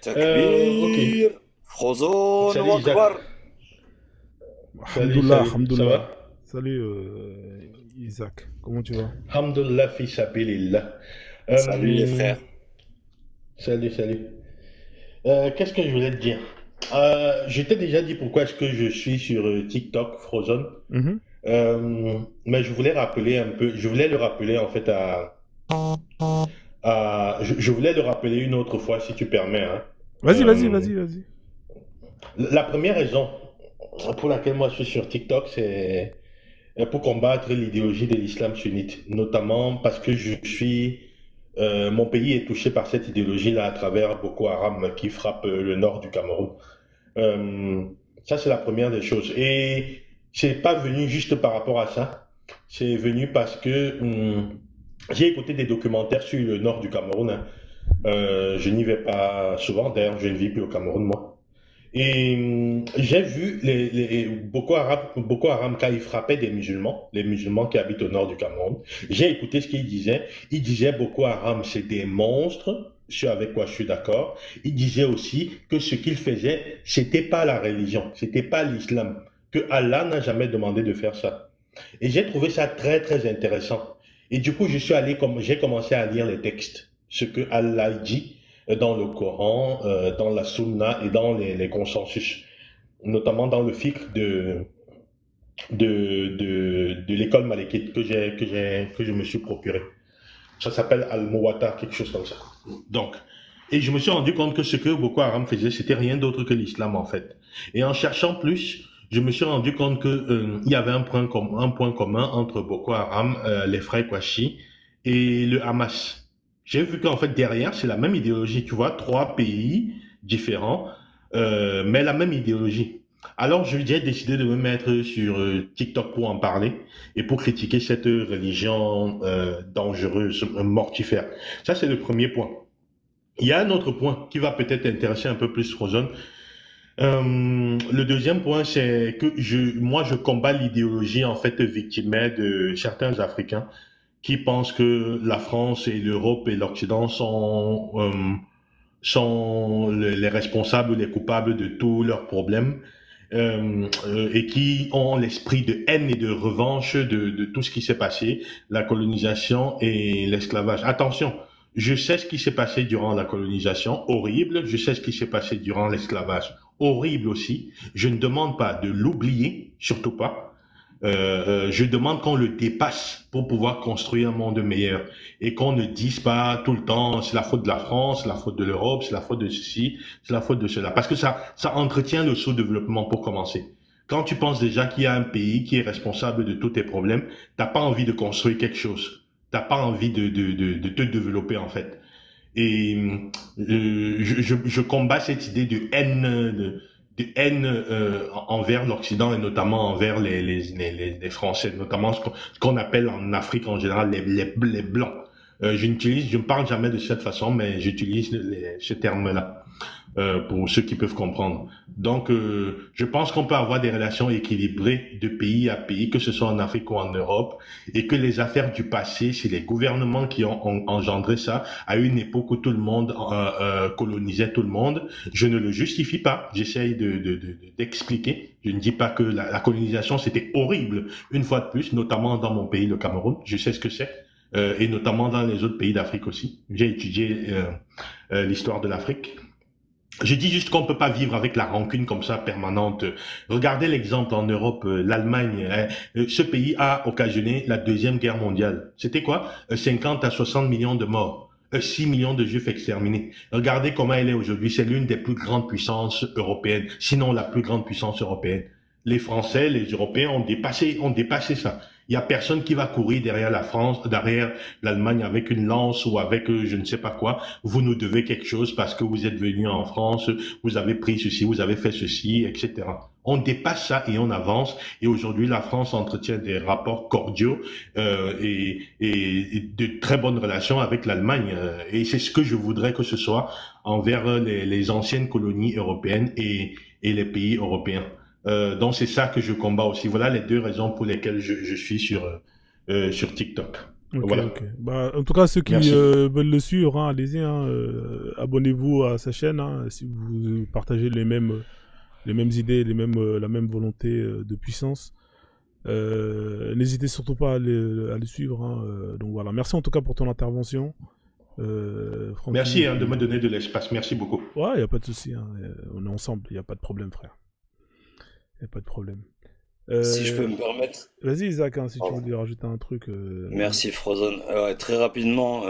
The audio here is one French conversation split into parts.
Ok. Takbir, Frozone, Salut Isaac. Wakbar. Salut, Alhamdoulilah, salut. Ça Alhamdoulilah. va? Salut Isaac, comment tu vas? Hamdullah fi sabilillah. Salut les Euh, frères. salut, salut. Qu'est-ce que je voulais te dire? Je t'ai déjà dit pourquoi est-ce que je suis sur TikTok Frozen. Mhm. Mais je voulais rappeler un peu, je voulais le rappeler en fait je voulais le rappeler une autre fois si tu permets, hein. Vas-y, vas-y, Euh, vas-y, vas-y. la première raison pour laquelle moi je suis sur TikTok, c'est pour combattre l'idéologie de l'islam sunnite, notamment parce que mon pays est touché par cette idéologie-là à travers Boko Haram qui frappe le nord du Cameroun. Euh, Ça, c'est la première des choses. Et c'est pas venu juste par rapport à ça. C'est venu parce que j'ai écouté des documentaires sur le nord du Cameroun, hein. Je n'y vais pas souvent, d'ailleurs, je ne vis plus au Cameroun, moi. Et j'ai vu Boko Haram quand il frappait des musulmans, les musulmans qui habitent au nord du Cameroun. J'ai écouté ce qu'il disait. Il disait Boko Haram, c'est des monstres, ce avec quoi je suis d'accord. Il disait aussi que ce qu'il faisait, c'était pas la religion, c'était pas l'islam, que Allah n'a jamais demandé de faire ça. Et j'ai trouvé ça très très intéressant. Et du coup, j'ai commencé à lire les textes, ce que Allah dit dans le Coran, dans la Sunna et dans les consensus, notamment dans le fiqh de l'école malékite que je me suis procuré. Ça s'appelle Al-Muwatta, quelque chose comme ça. Donc, et je me suis rendu compte que ce que Boko Haram faisait, c'était rien d'autre que l'islam en fait. Et en cherchant plus, je me suis rendu compte que il y avait un point commun entre Boko Haram, les frères Kouachi et le Hamas. J'ai vu qu'en fait derrière c'est la même idéologie, tu vois, trois pays différents, mais la même idéologie. Alors j'ai décidé de me mettre sur TikTok pour en parler et pour critiquer cette religion dangereuse, mortifère. Ça, c'est le premier point. Il y a un autre point qui va peut-être intéresser un peu plus Rosen. Le deuxième point, c'est que moi, je combats l'idéologie en fait victimaire de certains Africains qui pensent que la France et l'Europe et l'Occident sont les responsables ou les coupables de tous leurs problèmes et qui ont l'esprit de haine et de revanche de tout ce qui s'est passé, la colonisation et l'esclavage. Attention, je sais ce qui s'est passé durant la colonisation, horrible. Je sais ce qui s'est passé durant l'esclavage, horrible aussi. Je ne demande pas de l'oublier, surtout pas. Je demande qu'on le dépasse pour pouvoir construire un monde meilleur et qu'on ne dise pas tout le temps c'est la faute de la France, c'est la faute de l'Europe, c'est la faute de ceci, c'est la faute de cela. Parce que ça entretient le sous-développement pour commencer. Quand tu penses déjà qu'il y a un pays qui est responsable de tous tes problèmes, t'as pas envie de construire quelque chose. T'as pas envie de te développer en fait. Et je combats cette idée de haine envers l'Occident et notamment envers les Français, notamment ce qu'on appelle en Afrique en général les Blancs. Je ne parle jamais de cette façon, mais j'utilise ce terme-là pour ceux qui peuvent comprendre. Donc, je pense qu'on peut avoir des relations équilibrées de pays à pays, que ce soit en Afrique ou en Europe, et que les affaires du passé, c'est les gouvernements qui ont engendré ça à une époque où tout le monde colonisait tout le monde. Je ne le justifie pas, j'essaye d'expliquer. Je ne dis pas que la colonisation, c'était horrible, une fois de plus, notamment dans mon pays, le Cameroun. Je sais ce que c'est. Et notamment dans les autres pays d'Afrique aussi. J'ai étudié l'histoire de l'Afrique. Je dis juste qu'on ne peut pas vivre avec la rancune comme ça permanente. Regardez l'exemple en Europe, l'Allemagne. Ce pays a occasionné la Deuxième Guerre mondiale. C'était quoi? 50 à 60 millions de morts. 6 millions de juifs exterminés. Regardez comment elle est aujourd'hui. C'est l'une des plus grandes puissances européennes, sinon la plus grande puissance européenne. Les Français, les Européens ont dépassé ça. Il y a personne qui va courir derrière la France, derrière l'Allemagne avec une lance ou avec je ne sais pas quoi. Vous nous devez quelque chose parce que vous êtes venu en France, vous avez pris ceci, vous avez fait ceci, etc. On dépasse ça et on avance. Et aujourd'hui, la France entretient des rapports cordiaux et de très bonnes relations avec l'Allemagne. Et c'est ce que je voudrais que ce soit envers les anciennes colonies européennes et les pays européens. Donc c'est ça que je combats aussi. Voilà les deux raisons pour lesquelles je suis sur TikTok. Ok, Voilà. ok. Bah, en tout cas, ceux qui Merci. veulent le suivre, hein, allez-y, hein, abonnez-vous à sa chaîne, hein, si vous partagez les mêmes idées, la même volonté de puissance. N'hésitez surtout pas à les suivre. Hein, donc voilà. Merci en tout cas pour ton intervention. Merci Francky. de me donner de l'espace. Merci beaucoup. Ouais, y a pas de souci. Hein. On est ensemble. Y a pas de problème, frère. Y a pas de problème. Si je peux me permettre. Vas-y, Isaac, hein, si tu Pardon. voulais rajouter un truc. Merci Frozen. Ouais, très rapidement,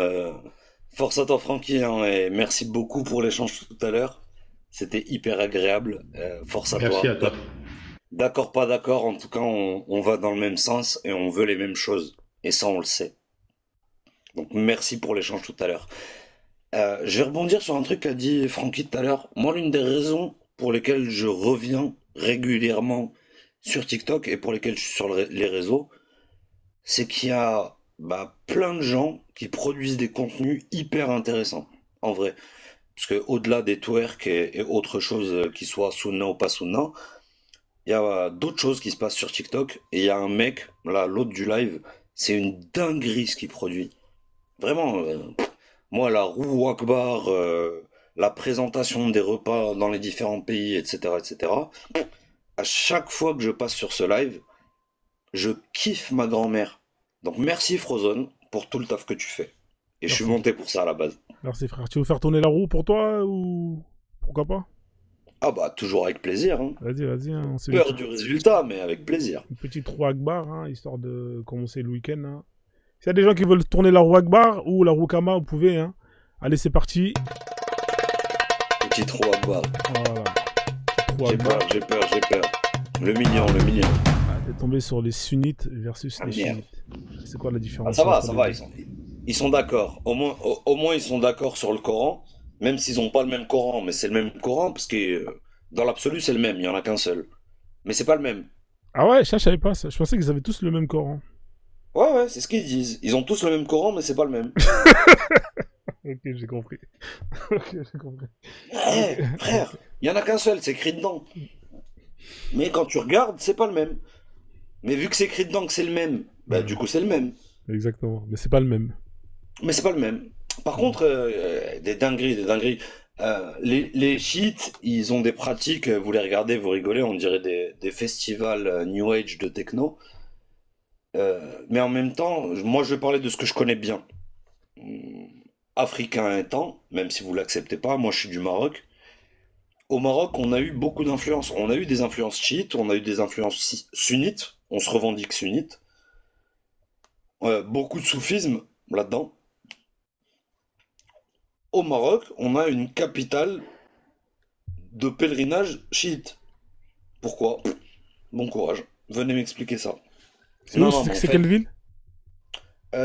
force à toi Francky, hein, et merci beaucoup pour l'échange tout à l'heure. C'était hyper agréable. Force à Merci toi. à toi. D'accord, pas d'accord, en tout cas on va dans le même sens et on veut les mêmes choses. Et ça on le sait. Donc merci pour l'échange tout à l'heure. Je vais rebondir sur un truc qu'a dit Francky tout à l'heure. Moi, l'une des raisons pour lesquelles je reviens régulièrement sur TikTok et pour lesquelles je suis sur les réseaux, c'est qu'il y a plein de gens qui produisent des contenus hyper intéressants, en vrai. Parce que au-delà des twerk et autre chose qui soit sunna ou pas sunna, il y a d'autres choses qui se passent sur TikTok. Et il y a un mec, là, l'autre du live, c'est une dinguerie ce qu'il produit. Vraiment, moi, la roue Akbar, la présentation des repas dans les différents pays, etc., etc. À chaque fois que je passe sur ce live, je kiffe ma grand-mère. Donc merci Frozone pour tout le taf que tu fais. Et je suis Merci. monté pour ça à la base. Merci, frère. Tu veux faire tourner la roue pour toi ou pourquoi pas? Ah bah toujours avec plaisir, hein. Vas-y, vas-y. Hein. On se Peur du résultat, mais avec plaisir. une petite roue Akbar, hein, histoire de commencer le week-end. Hein. S'il y a des gens qui veulent tourner la roue Akbar ou la roue Kama, vous pouvez. Hein. Allez, c'est parti. Petit trou Akbar. Voilà. Roue J'ai Akbar. peur, j'ai peur, j'ai peur. Le million, le million. Ah, t'es tombé sur les sunnites versus Ah, les merde. chiites. C'est quoi la différence Ah, ça va, entre ça les va, deux ils sont d'accord. Au moins ils sont d'accord sur le Coran, même s'ils n'ont pas le même Coran, mais c'est le même Coran parce que dans l'absolu c'est le même, il y en a qu'un seul. Mais c'est pas le même. Ah ouais, ça, je savais pas ça. Je pensais qu'ils avaient tous le même Coran. Ouais, ouais, c'est ce qu'ils disent. Ils ont tous le même Coran, mais c'est pas le même. Ok, j'ai compris. Ok, j'ai compris. Eh, frère, il y en a qu'un seul, c'est écrit dedans. Mais quand tu regardes, c'est pas le même. Mais vu que c'est écrit dedans que c'est le même, bah Ouais. du coup c'est le même. Exactement. Mais c'est pas le même. Mais c'est pas le même. Par contre, des dingueries, des dingueries. Les chiites, ils ont des pratiques, vous les regardez, vous rigolez, on dirait des festivals New Age de techno. Mais en même temps, moi je vais parler de ce que je connais bien. Hum, Africain étant, même si vous l'acceptez pas, moi je suis du Maroc. Au Maroc, on a eu beaucoup d'influences. On a eu des influences chiites, on a eu des influences sunnites, on se revendique sunnite. Beaucoup de soufisme là-dedans. Au Maroc, on a une capitale de pèlerinage chiite. Pourquoi? Bon courage. Venez m'expliquer ça. C'est où? Non, non, mais en C'est fait, quelle ville?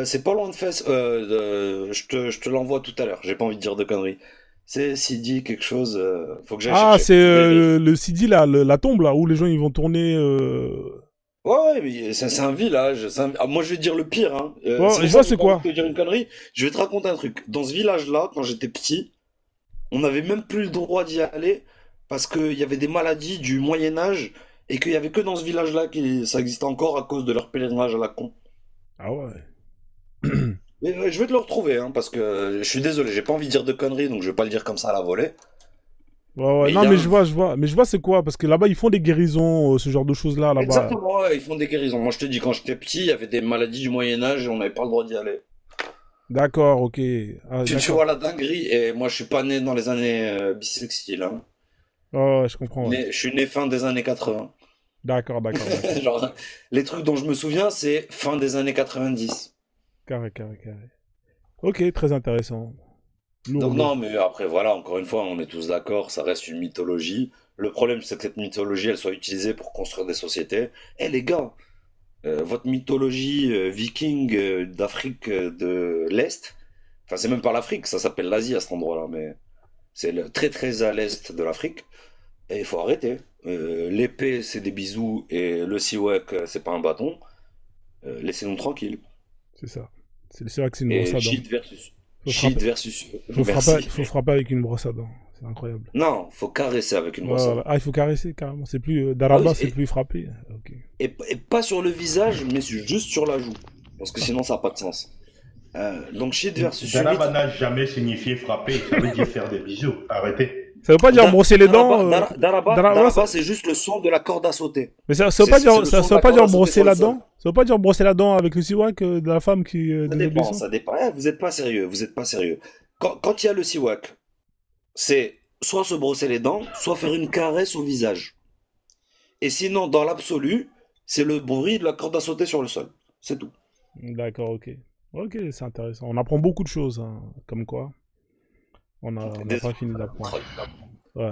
c'est pas loin de Fès. Je te l'envoie tout à l'heure. J'ai pas envie de dire de conneries. C'est Sidi quelque chose. Faut que j'aille Ah, chercher. c'est le Sidi, là, la tombe, là, où les gens ils vont tourner. Ouais, ouais, mais c'est un village. Ah, moi, je vais te dire le pire. Hein. Ouais, C'est je pour ça vois que j'ai c'est pas envie quoi. de te dire une connerie. Je vais te raconter un truc. Dans ce village-là, quand j'étais petit, on n'avait même plus le droit d'y aller parce qu'il y avait des maladies du Moyen Âge et qu'il y avait que dans ce village-là que ça existait encore à cause de leur pèlerinage à la con. Ah ouais. Mais je vais te le retrouver, hein, parce que je suis désolé, j'ai pas envie de dire de conneries, donc je vais pas le dire comme ça à la volée. Ouais, ouais. Mais il Non, y a mais un... je vois, je vois. Mais je vois c'est quoi, parce que là-bas, ils font des guérisons, ce genre de choses-là, là-bas. Exactement, ouais, ils font des guérisons. Moi, je te dis, quand j'étais petit, il y avait des maladies du Moyen Âge et on n'avait pas le droit d'y aller. D'accord, ok. Ah, Tu d'accord. vois la dinguerie, et moi, je suis pas né dans les années bissextiles, hein. Ouais, ouais, je comprends, ouais. Je suis né fin des années 80. D'accord, d'accord, d'accord. Genre, les trucs dont je me souviens, c'est fin des années 90. Carré, carré, carré. Ok, très intéressant. Lourd, Donc lourd. non, mais après, voilà, encore une fois, on est tous d'accord, ça reste une mythologie. Le problème, c'est que cette mythologie, elle soit utilisée pour construire des sociétés. Eh les gars, votre mythologie viking d'Afrique de l'Est, enfin c'est même pas l'Afrique, ça s'appelle l'Asie à cet endroit-là, mais c'est très très à l'Est de l'Afrique. Et il faut arrêter. L'épée, c'est des bisous, et le siwak, c'est pas un bâton. Laissez-nous tranquilles. C'est ça. C'est vrai que c'est une brosse Et à dents. Faut cheat frapper, versus... faut Merci. frapper avec une brosse à dents. C'est incroyable. Non, faut caresser avec une Ouais, brosse à ouais. dents. Ah, il faut caresser carrément. C'est plus Ah oui, d'Araba, c'est plus frapper. Ok. et pas sur le visage, mais juste sur la joue. Parce que sinon, ça n'a pas de sens. Donc chiite versus Daraba sunnite. n'a jamais signifié frapper, ça veut dire faire des bisous. Arrêtez. Ça veut pas dire brosser les dents. Daraba, Daraba, c'est juste le son de la corde à sauter. mais ça veut pas C'est le dire, ça son de veut la pas corde dire à sauter brosser sur le la sol. dent. Ça veut pas dire brosser la dent avec le siwak de la femme qui Ça des dépend, obéissants. ça dépend. Vous n'êtes pas sérieux, vous n'êtes pas sérieux. Quand il y a le siwak, c'est soit se brosser les dents, soit faire une caresse au visage. Et sinon, dans l'absolu, c'est le bruit de la corde à sauter sur le sol. C'est tout. D'accord, ok. Ok, c'est intéressant. On apprend beaucoup de choses, hein, comme quoi. On n'a pas fini d'apprendre. Ouais.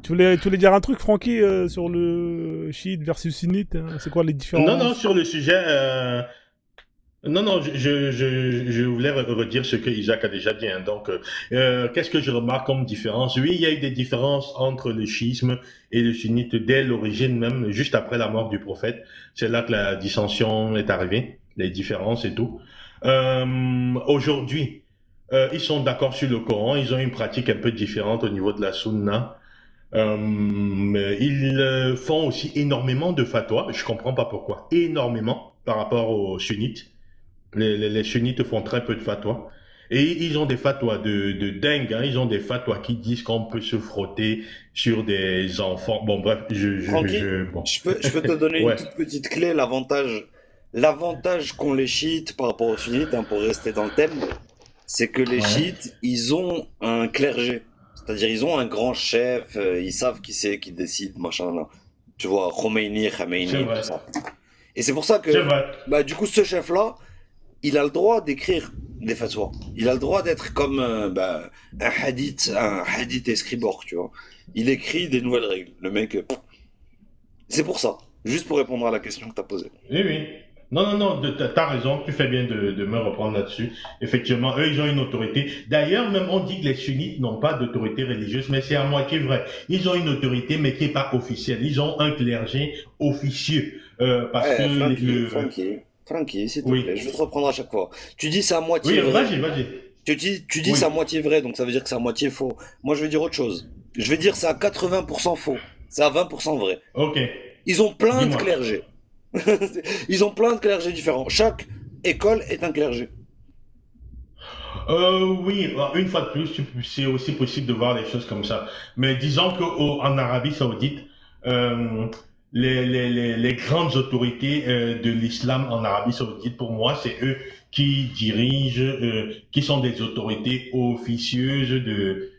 Tu voulais dire un truc, Francky, sur le chiite versus sunnite, hein. C'est quoi les différences? Non, non, sur le sujet, non, je voulais redire ce que Isaac a déjà dit, hein. Donc, qu'est-ce que je remarque comme différence? Oui, il y a eu des différences entre le chiisme et le sunnite dès l'origine même, juste après la mort du prophète. C'est là que la dissension est arrivée, les différences et tout. Aujourd'hui, ils sont d'accord sur le Coran, ils ont une pratique un peu différente au niveau de la sunna. Ils font aussi énormément de fatwas, je comprends pas pourquoi, énormément par rapport aux sunnites. Les sunnites font très peu de fatwas. Et ils ont des fatwas de dingue, hein. Ils ont des fatwas qui disent qu'on peut se frotter sur des enfants. Bon, bref, Francky, bon. je peux te donner Ouais. une toute petite clé. L'avantage qu'ont les chiites par rapport aux sunnites, hein, pour rester dans le thème, c'est que les Ouais. chiites, ils ont un clergé. C'est-à-dire, ils ont un grand chef, ils savent qui c'est qui décide, machin, là. Tu vois, Khomeini, C'est Khamenei, vrai. tout ça. Et c'est pour ça que, C'est vrai. bah, du coup, ce chef-là, il a le droit d'écrire des fatwas. Il a le droit d'être comme bah, un hadith escribor, tu vois. Il écrit des nouvelles règles. Le mec, c'est pour ça. Juste pour répondre à la question que tu as posée. Oui, oui. Non, t'as raison, tu fais bien de me reprendre là-dessus. Effectivement, eux, ils ont une autorité. D'ailleurs, même on dit que les sunnites n'ont pas d'autorité religieuse, mais c'est à moitié vrai. Ils ont une autorité, mais qui n'est pas officielle. Ils ont un clergé officieux. Parce que Francky, s'il te Oui. plaît, je vais te reprendre à chaque fois. Tu dis c'est à moitié Oui, vrai. vas-y. Tu dis Oui. c'est à moitié vrai, donc ça veut dire que c'est à moitié faux. Moi, je vais dire autre chose. Je vais dire c'est à 80% faux. C'est à 20% vrai. Ok. Ils ont plein de Dis-moi. clergés. Ils ont plein de clergés différents. Chaque école est un clergé. Oui, une fois de plus, c'est aussi possible de voir les choses comme ça. Mais disons qu'en Arabie Saoudite, euh, les grandes autorités de l'islam en Arabie Saoudite, pour moi, c'est eux qui dirigent, qui sont des autorités officieuses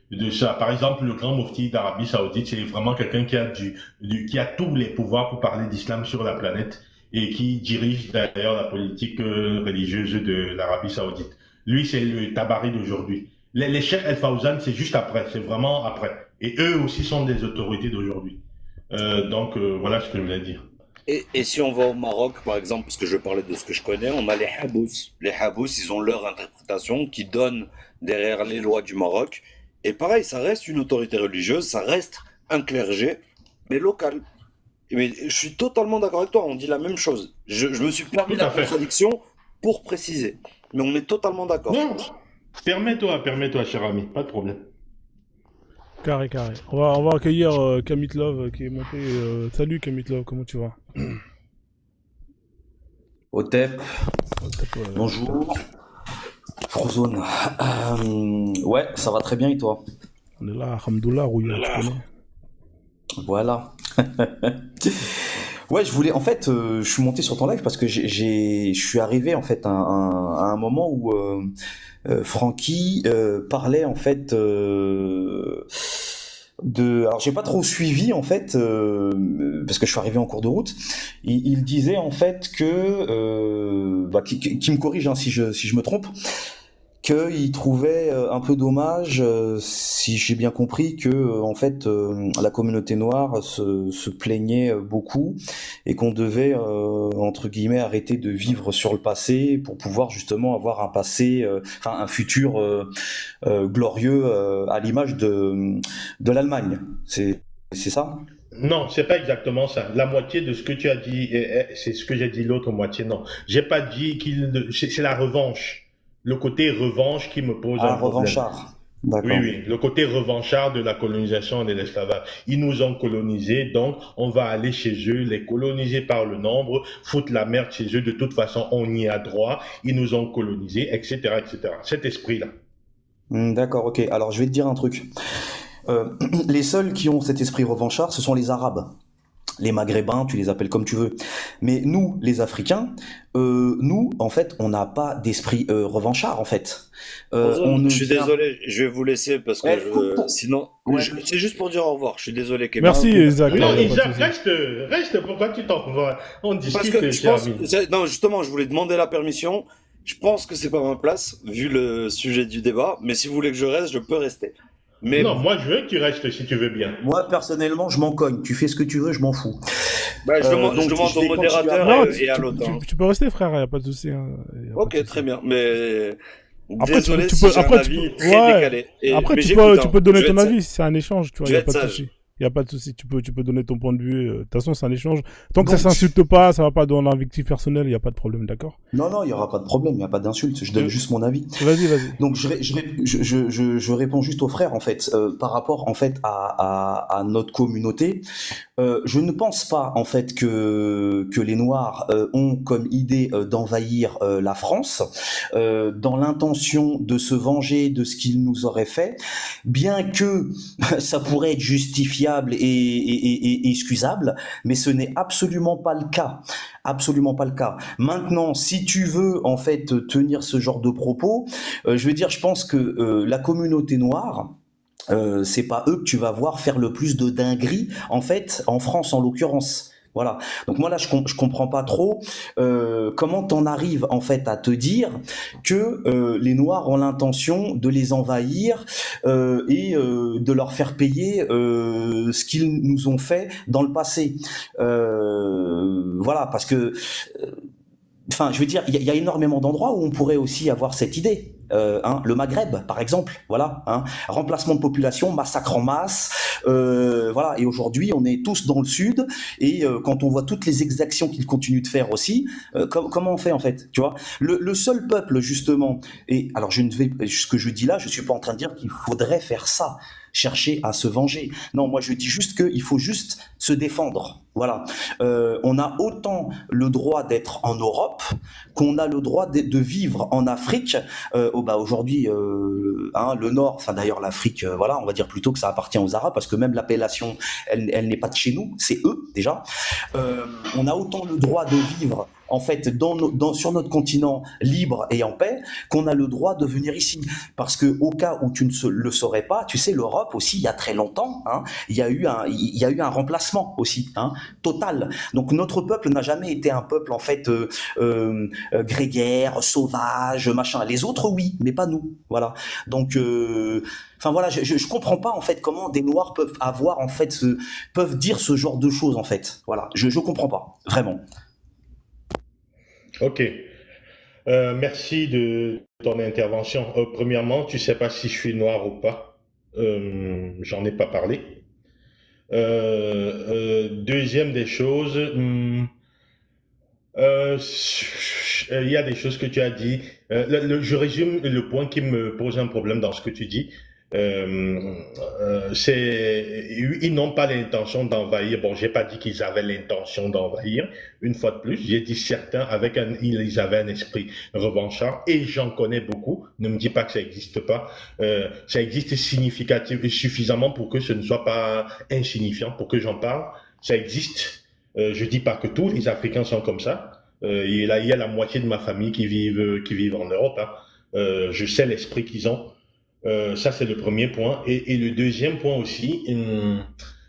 de ça. Par exemple, le grand mufti d'Arabie Saoudite, c'est vraiment quelqu'un qui a qui a tous les pouvoirs pour parler d'islam sur la planète et qui dirige d'ailleurs la politique religieuse de l'Arabie Saoudite. Lui, c'est le Tabari d'aujourd'hui. Les Cheikh El Fawzan, c'est juste après, c'est vraiment après. Et eux aussi sont des autorités d'aujourd'hui. Donc, voilà ce que je voulais dire. Et si on va au Maroc, par exemple, parce que je parlais de ce que je connais, on a les Habous. Les Habous, ils ont leur interprétation qui donne derrière les lois du Maroc. Et pareil, ça reste une autorité religieuse, ça reste un clergé, mais local. Mais je suis totalement d'accord avec toi, on dit la même chose. Je me suis permis Tout à la fait. contradiction pour préciser. Mais on est totalement d'accord. Non, permets-toi, cher ami, pas de problème. Carré. On va accueillir Kamitlov qui est monté. Salut Kamitlov, comment tu vas? Otep, bonjour. Frozone. Ouais, ça va très bien et toi? On est là, Alhamdoulilah, Rouya, tu connais. Voilà. Ouais, je voulais, en fait, je suis monté sur ton live parce que je suis arrivé en fait à un moment où Francky parlait en fait alors j'ai pas trop suivi en fait parce que je suis arrivé en cours de route. Il disait en fait que qui me corrige hein, si je me trompe, qu'il trouvait un peu dommage, si j'ai bien compris, que en fait la communauté noire se plaignait beaucoup et qu'on devait entre guillemets arrêter de vivre sur le passé pour pouvoir justement avoir un passé, enfin un futur glorieux à l'image de l'Allemagne. C'est ça? Non, c'est pas exactement ça. La moitié de ce que tu as dit, c'est ce que j'ai dit, l'autre moitié, non. J'ai pas dit c'est la revanche. Le côté revanche qui me pose un problème. Revanchard. D'accord. Oui, le côté revanchard de la colonisation et de l'esclavage. Ils nous ont colonisés, donc on va aller chez eux, les coloniser par le nombre, foutre la merde chez eux, de toute façon on y a droit, ils nous ont colonisés, etc., etc. Cet esprit-là. D'accord, ok. Alors je vais te dire un truc. Les seuls qui ont cet esprit revanchard, ce sont les Arabes. Les Maghrébins, tu les appelles comme tu veux. Mais nous, les Africains, nous, en fait, on n'a pas d'esprit revanchard, en fait. On Ozone, ne je suis vient... désolé, je vais vous laisser parce que sinon, Ouais. c'est juste pour dire au revoir. Je suis désolé, Kevin. Merci, ok, Isaac. Non, y a pas de Isaac, souci. reste, pourquoi tu t'en vas? On Parce discute, que je cher pense, ami. non, justement, je voulais demander la permission. Je pense que c'est pas ma place, vu le sujet du débat. Mais si vous voulez que je reste, je peux rester. Mais Non, moi je veux que tu restes si tu veux bien. Moi, personnellement, je m'en cogne. Tu fais ce que tu veux, je m'en fous. bah, je demande, Donc, je demande je au vais continuer à modérateur Non, parler. et à l'autre. Hein. tu peux rester, frère, il n'y a pas de souci. Hein. Y a pas de Ok, souci. très bien. Mais Après, désolé tu si peux, j'ai un après, tu avis peux, très ouais. décalé. Après, Mais tu j'écoute, peux, hein. tu peux donner Je vais ton être avis, sage. c'est un échange, tu vois, Je il vais n'y a être pas de sage. souci. Il n'y a pas de souci, tu peux donner ton point de vue. De toute façon, c'est un échange. Tant que ça Donc, s'insulte pas, ça va pas dans l'invective personnelle, il n'y a pas de problème, d'accord? non, non, il n'y aura pas de problème, il n'y a pas d'insulte. Je donne Euh, juste mon avis. Vas-y. Donc je réponds juste aux frères en fait par rapport en fait à notre communauté. Je ne pense pas en fait que les Noirs ont comme idée d'envahir la France dans l'intention de se venger de ce qu'ils nous auraient fait, bien que ça pourrait être justifiable et excusable, mais ce n'est absolument pas le cas. Absolument pas le cas. Maintenant, si tu veux en fait tenir ce genre de propos, je veux dire, je pense que la communauté noire, c'est pas eux que tu vas voir faire le plus de dingueries, en fait, en France en l'occurrence. Voilà. Donc moi là, je comprends pas trop comment t'en arrives en fait à te dire que les Noirs ont l'intention de les envahir et de leur faire payer ce qu'ils nous ont fait dans le passé. Voilà, parce que enfin, je veux dire, il y a énormément d'endroits où on pourrait aussi avoir cette idée. Le Maghreb, par exemple, voilà, remplacement de population, massacre en masse, voilà. Et aujourd'hui, on est tous dans le sud, et quand on voit toutes les exactions qu'ils continuent de faire aussi, comment on fait en fait, tu vois? Le seul peuple justement, et alors je ne vais, ce que je dis là, je suis pas en train de dire qu'il faudrait faire ça, chercher à se venger. Non, moi je dis juste qu'il faut juste se défendre. Voilà. On a autant le droit d'être en Europe qu'on a le droit de vivre en Afrique. Aujourd'hui, le Nord, enfin d'ailleurs l'Afrique, voilà, on va dire plutôt que ça appartient aux Arabes parce que même l'appellation, elle n'est pas de chez nous, c'est eux déjà. On a autant le droit de vivre en fait sur notre continent libre et en paix qu'on a le droit de venir ici, parce que au cas où tu ne le saurais pas, tu sais, l'Europe aussi, il y a très longtemps, il y a eu un remplacement aussi, total. Donc notre peuple n'a jamais été un peuple en fait grégaire, sauvage, machin. Les autres oui, mais pas nous. Voilà. Donc enfin voilà, je comprends pas en fait comment des Noirs peuvent avoir en fait peuvent dire ce genre de choses en fait. Voilà, je comprends pas vraiment. Ok. Merci de ton intervention. Premièrement, tu sais pas si je suis noir ou pas. J'en ai pas parlé. Deuxième des choses, il y a des choses que tu as dit. Je résume le point qui me pose un problème dans ce que tu dis. Ils n'ont pas l'intention d'envahir. Bon, j'ai pas dit qu'ils avaient l'intention d'envahir. Une fois de plus, j'ai dit certains ils avaient un esprit revanchard et j'en connais beaucoup. Ne me dis pas que ça n'existe pas. Ça existe suffisamment pour que ce ne soit pas insignifiant, pour que j'en parle. Ça existe. Je dis pas que tous les Africains sont comme ça. Il y a la moitié de ma famille qui vivent en Europe. Je sais l'esprit qu'ils ont. Ça, c'est le premier point. Et le deuxième point aussi,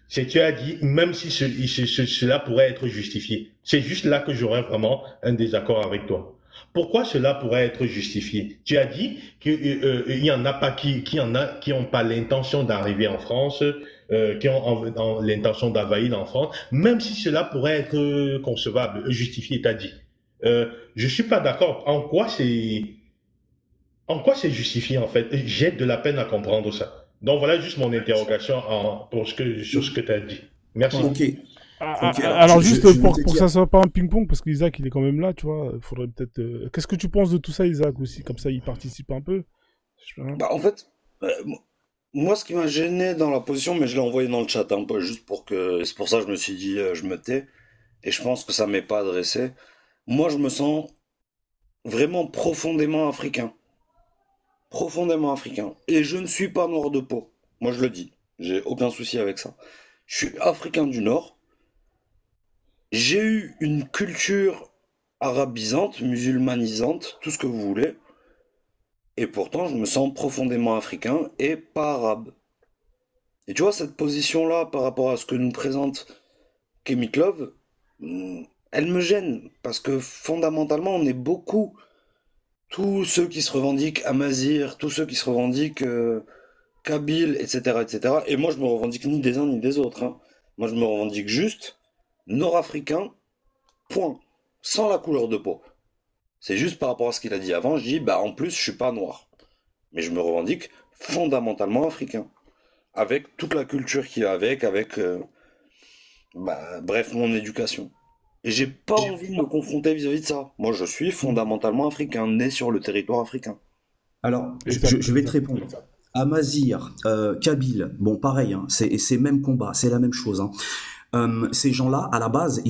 c'est que tu as dit, même si cela pourrait être justifié, c'est juste là que j'aurais vraiment un désaccord avec toi. Pourquoi cela pourrait être justifié? Tu as dit qu'il y en a pas qui ont pas l'intention d'arriver en France, qui ont l'intention d'envahir en France, même si cela pourrait être concevable, justifié, t'as dit. Je suis pas d'accord. En quoi c'est justifié en fait? J'ai de la peine à comprendre ça. Donc voilà juste mon interrogation sur ce que tu as dit. Merci. Ok. Alors juste pour te que dire. ça soit pas un ping-pong, parce qu'Isaac il est quand même là, tu vois, il faudrait peut-être... Qu'est-ce que tu penses de tout ça, Isaac, aussi? Comme ça il participe un peu. Bah, en fait, Moi, ce qui m'a gêné dans la position, mais je l'ai envoyé dans le chat, hein, juste pour que. C'est pour ça que je me suis dit, je me tais, et je pense que ça m'est pas adressé. Moi, je me sens vraiment profondément africain. Profondément africain. Et je ne suis pas noir de peau. Moi, je le dis. J'ai aucun souci avec ça. Je suis africain du Nord. J'ai eu une culture arabisante, musulmanisante, tout ce que vous voulez. Et pourtant, je me sens profondément africain et pas arabe. Et tu vois, cette position-là, par rapport à ce que nous présente Kemit Love, elle me gêne. Parce que fondamentalement, on est beaucoup. Tous ceux qui se revendiquent Amazigh, tous ceux qui se revendiquent Kabyle, etc., etc. Et moi, je me revendique ni des uns ni des autres, hein. Moi, je me revendique juste nord-africain, point. Sans la couleur de peau. C'est juste par rapport à ce qu'il a dit avant, je dis, bah en plus, je suis pas noir. Mais je me revendique fondamentalement africain. Avec toute la culture qui va avec, bref, mon éducation. Et j'ai pas envie de me confronter vis-à-vis de ça. Moi, je suis fondamentalement africain, né sur le territoire africain. Alors, Exact. je vais te répondre. Amazigh, Kabyle, bon, pareil, hein, c'est même combat, c'est la même chose, hein. Ces gens-là, à la base,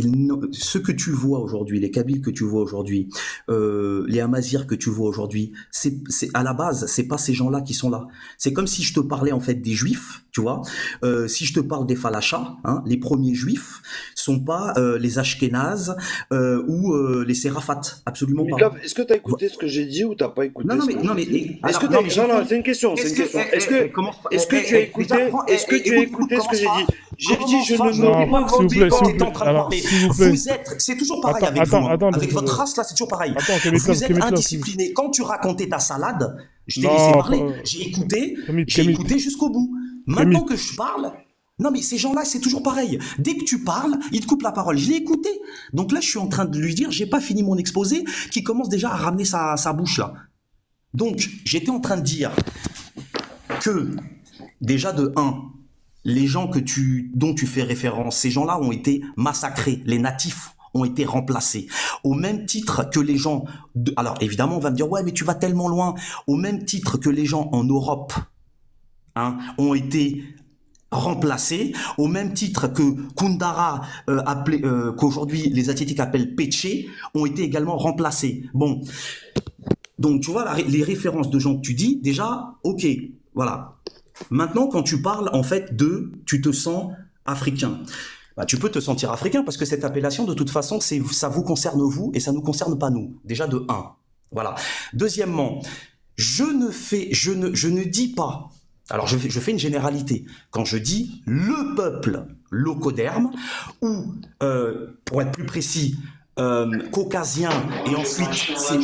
ce que tu vois aujourd'hui, les Kabyles que tu vois aujourd'hui, les Amazirs que tu vois aujourd'hui, à la base, c'est pas ces gens-là qui sont là. C'est comme si je te parlais en fait des Juifs, tu vois. Si je te parle des Falachas, hein, les premiers Juifs sont pas les Ashkénazes ou les Séraphat, absolument pas. Miklav, est-ce que t'as écouté ce que j'ai dit ou t'as pas écouté Non, ce mais que non, j'ai mais dit? alors, Non, non, c'est une question, c'est une question. Est-ce que tu as écouté, ce que j'ai dit? J'ai dit, je ne Non, me s'il vous plaît, quand s'il t'es vous en plaît. train de Alors, parler. s'il vous plaît. Vous êtes, c'est toujours pareil Attends, avec vous, hein. attends, Avec attends, votre race là, c'est toujours pareil. Attends, Kemit Vous Love, êtes Kemit Love, indiscipliné. Quand tu racontais ta salade, je t'ai Non, laissé parler. euh, J'ai écouté, Kemit. jusqu'au bout. Maintenant que je parle, non mais ces gens-là, c'est toujours pareil. Dès que tu parles, ils te coupent la parole. Je l'ai écouté. Donc là, je suis en train de lui dire, j'ai pas fini mon exposé, qui commence déjà à ramener sa bouche là. Donc, j'étais en train de dire que, déjà de 1, les gens dont tu fais référence, ces gens-là ont été massacrés, les natifs ont été remplacés. Au même titre que les gens... Alors évidemment, on va me dire, ouais, mais tu vas tellement loin. Au même titre que les gens en Europe, hein, ont été remplacés, au même titre que Kundara, qu'aujourd'hui les Asiatiques appellent Péché, ont été également remplacés. Bon, donc tu vois, les références de gens que tu dis, déjà, ok, voilà. Maintenant, quand tu parles en fait tu te sens africain. Bah, tu peux te sentir africain parce que cette appellation, de toute façon, ça vous concerne vous et ça nous concerne pas nous. Déjà de 1. Voilà. Deuxièmement, je ne dis pas. Alors, je fais une généralité. Quand je dis le peuple locoderme ou, pour être plus précis, caucasien et ensuite c'est.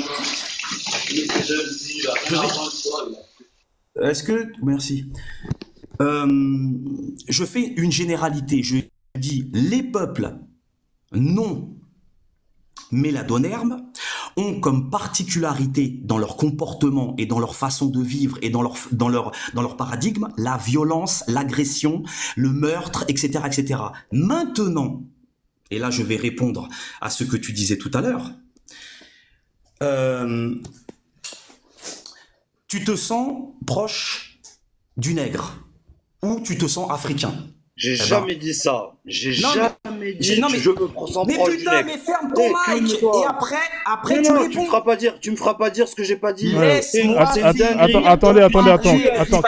Est-ce que... Merci. Je fais une généralité. Je dis les peuples non méladonermes ont comme particularité dans leur comportement et dans leur façon de vivre et dans leur paradigme la violence, l'agression, le meurtre, etc., etc. Maintenant, et là je vais répondre à ce que tu disais tout à l'heure, tu te sens proche du nègre ou tu te sens africain. J'ai jamais dit ça. J'ai jamais dit que je me sens mais proche du putain, nègre. mais ferme ton mic. Et après tu Non, réponds. tu me feras pas dire ce que j'ai pas dit. Laisse-moi C'est une dinguerie. Attendez,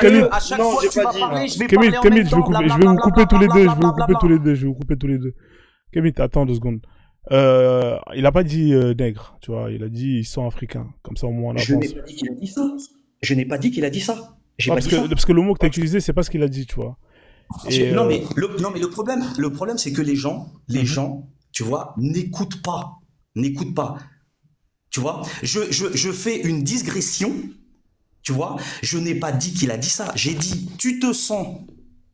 Kemit. À chaque Non, fois j'ai que tu pas vas dit. parler, je vais Kemit, parler en même je temps, vais vous couper tous les deux, blablabla. je vais vous couper tous les deux. Kemit, attends 2 secondes. Il a pas dit nègre, tu vois, il a dit ils sont africains. Comme ça au moins on Je avance. n'ai pas dit qu'il a dit ça. Je n'ai pas dit qu'il a dit ça. J'ai Ouais, pas dit ça. parce que le mot que tu as utilisé, c'est pas ce qu'il a dit, tu vois. Et, Non mais le problème c'est que les gens, tu vois, n'écoutent pas. Tu vois, je fais une digression, tu vois, je n'ai pas dit qu'il a dit ça. J'ai dit, tu te sens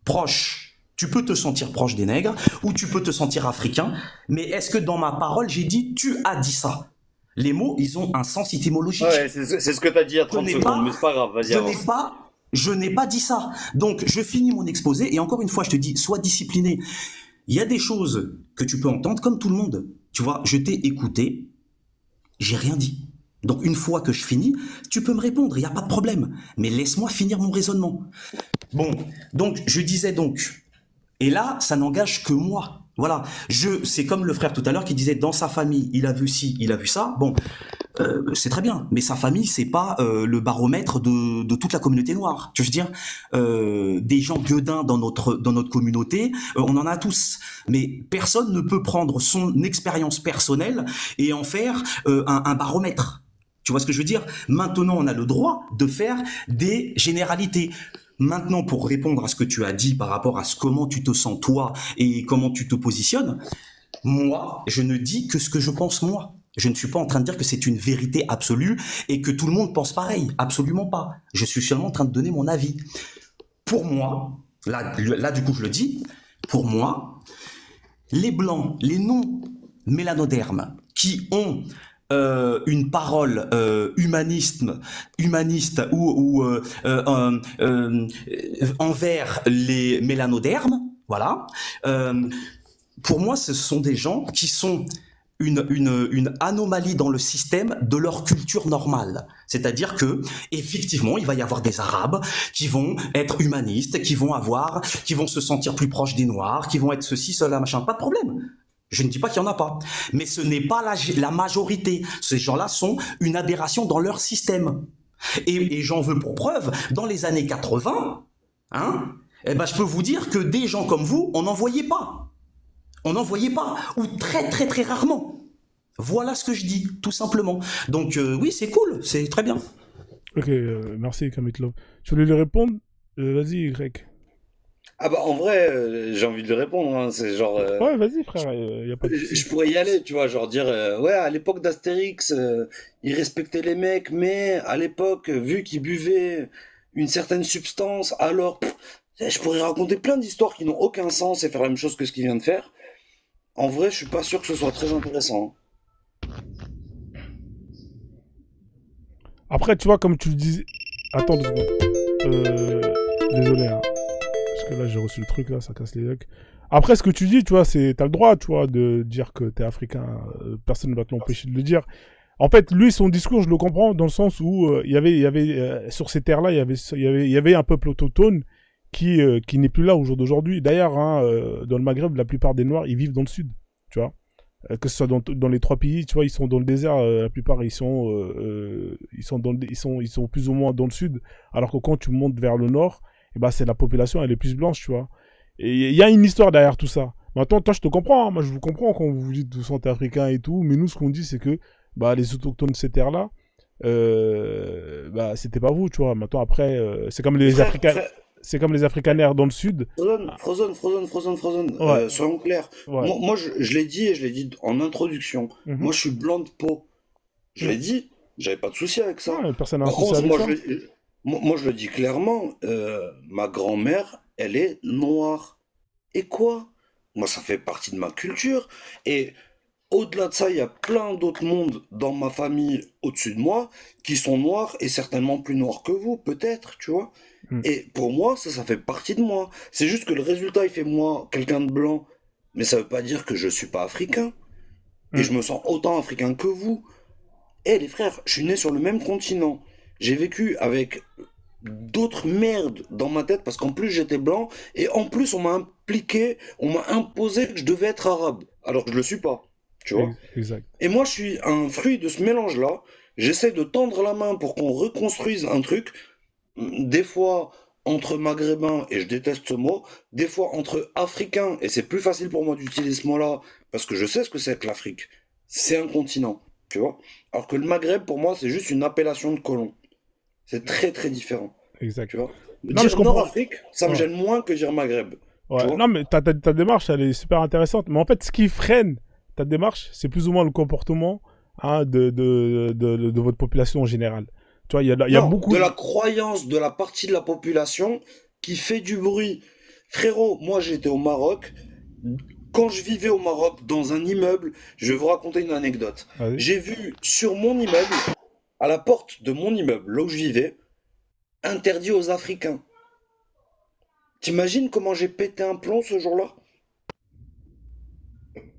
proche, tu peux te sentir proche des nègres, ou tu peux te sentir africain, mais est-ce que dans ma parole, j'ai dit, tu as dit ça? Les mots, ils ont un sens étymologique. Ouais, c'est ce que t'as dit il y a 30 secondes, mais c'est pas grave, vas-y, avance. Je n'ai pas dit ça. Donc, je finis mon exposé, et encore une fois, je te dis, sois discipliné. Il y a des choses que tu peux entendre comme tout le monde. Tu vois, je t'ai écouté, j'ai rien dit. Donc une fois que je finis, tu peux me répondre, il n'y a pas de problème. Mais laisse-moi finir mon raisonnement. Bon, donc je disais donc, et là, ça n'engage que moi. Voilà, c'est comme le frère tout à l'heure qui disait dans sa famille, il a vu ci, il a vu ça. Bon, c'est très bien, mais sa famille, c'est pas le baromètre de toute la communauté noire. Tu veux dire, des gens gueudins dans notre communauté, on en a tous. Mais personne ne peut prendre son expérience personnelle et en faire un baromètre. Tu vois ce que je veux dire? Maintenant, on a le droit de faire des généralités. Maintenant, pour répondre à ce que tu as dit par rapport à comment tu te sens toi et comment tu te positionnes, moi, je ne dis que ce que je pense moi. Je ne suis pas en train de dire que c'est une vérité absolue et que tout le monde pense pareil. Absolument pas. Je suis seulement en train de donner mon avis. Pour moi, là du coup je le dis, pour moi, les blancs, les non-mélanodermes qui ont une parole humaniste ou envers les mélanodermes, voilà. Pour moi, ce sont des gens qui sont une anomalie dans le système de leur culture normale. C'est-à-dire que, effectivement, il va y avoir des Arabes qui vont être humanistes, qui vont se sentir plus proches des Noirs, qui vont être ceci, cela, machin. Pas de problème. Je ne dis pas qu'il n'y en a pas. Mais ce n'est pas la majorité. Ces gens-là sont une aberration dans leur système. Et j'en veux pour preuve, dans les années 80, je peux vous dire que des gens comme vous, on n'en voyait pas. On n'en voyait pas, ou très très très rarement. Voilà ce que je dis, tout simplement. Donc oui, c'est cool, c'est très bien. Ok, merci Kamitlov. Tu voulais lui répondre? Vas-y, Greg. Ah bah en vrai, j'ai envie de lui répondre, hein. C'est genre... Ouais, vas-y frère, y a pas de souci. Je pourrais y aller, tu vois, genre dire, ouais, à l'époque d'Astérix, ils respectaient les mecs, mais à l'époque, vu qu'ils buvaient une certaine substance, alors, je pourrais raconter plein d'histoires qui n'ont aucun sens et faire la même chose que ce qu'il vient de faire. En vrai, je suis pas sûr que ce soit très intéressant. Après, tu vois, comme tu le disais... Attends 2 secondes. Désolé, hein. Parce que là, j'ai reçu le truc, là, ça casse les yeux. Après, ce que tu dis, tu vois, t'as le droit, tu vois, de dire que t'es africain. Personne ne va te l'empêcher de le dire. En fait, lui, son discours, je le comprends dans le sens où il y avait sur ces terres-là, il y avait un peuple autochtone qui n'est plus là au jour d'aujourd'hui. D'ailleurs, dans le Maghreb, la plupart des Noirs, ils vivent dans le sud, tu vois. Que ce soit dans les 3 pays, tu vois, ils sont dans le désert. La plupart, ils sont plus ou moins dans le sud. Alors que quand tu montes vers le nord, et ben c'est la population, elle est plus blanche, tu vois. Et il y a une histoire derrière tout ça. Maintenant, toi, je te comprends. Hein. Moi, je vous comprends quand vous dites que vous sentez africain et tout. Mais nous, ce qu'on dit, c'est que les autochtones de ces terres-là, c'était pas vous, tu vois. Maintenant, après, c'est comme les Africains. C'est comme les Afrikaners dans le sud. Frozen. Ouais. Soyons clairs. Ouais. Moi je l'ai dit et je l'ai dit en introduction. Moi, je suis blanc de peau. Je l'ai dit, j'avais pas de souci avec ça. Ouais, personne n'a un Par souci contre, avec ça. moi, je le dis clairement, ma grand-mère, elle est noire. Et quoi? Moi, ça fait partie de ma culture. Et au-delà de ça, il y a plein d'autres mondes dans ma famille au-dessus de moi qui sont noirs et certainement plus noirs que vous, peut-être, tu vois. Et pour moi, ça fait partie de moi. C'est juste que le résultat, il fait moi quelqu'un de blanc. Mais ça veut pas dire que je suis pas africain. Et je me sens autant africain que vous. Eh les frères, je suis né sur le même continent. J'ai vécu avec d'autres merdes dans ma tête parce qu'en plus j'étais blanc et en plus on m'a imposé que je devais être arabe. Alors que je le suis pas. Tu vois. Exact. Et moi, je suis un fruit de ce mélange-là. J'essaie de tendre la main pour qu'on reconstruise un truc. Des fois entre maghrébins, et je déteste ce mot. Des fois entre africains, et c'est plus facile pour moi d'utiliser ce mot-là, parce que je sais ce que c'est que l'Afrique. C'est un continent, tu vois. Alors que le Maghreb, pour moi, c'est juste une appellation de colon. C'est très très différent. Exact. Tu vois. Non, Dire Nord-Afrique, ça me gêne moins que dire Maghreb. Ouais. Non, mais ta démarche, elle est super intéressante. Mais en fait, ce qui freine ta démarche, c'est plus ou moins le comportement de votre population en général. Tu vois, il y a beaucoup de la croyance de la partie de la population qui fait du bruit. Frérot, moi j'étais au Maroc. Quand je vivais au Maroc, dans un immeuble, je vais vous raconter une anecdote. Vas-y. J'ai vu sur mon immeuble, à la porte de mon immeuble, là où je vivais, interdit aux Africains. T'imagines comment j'ai pété un plomb ce jour-là?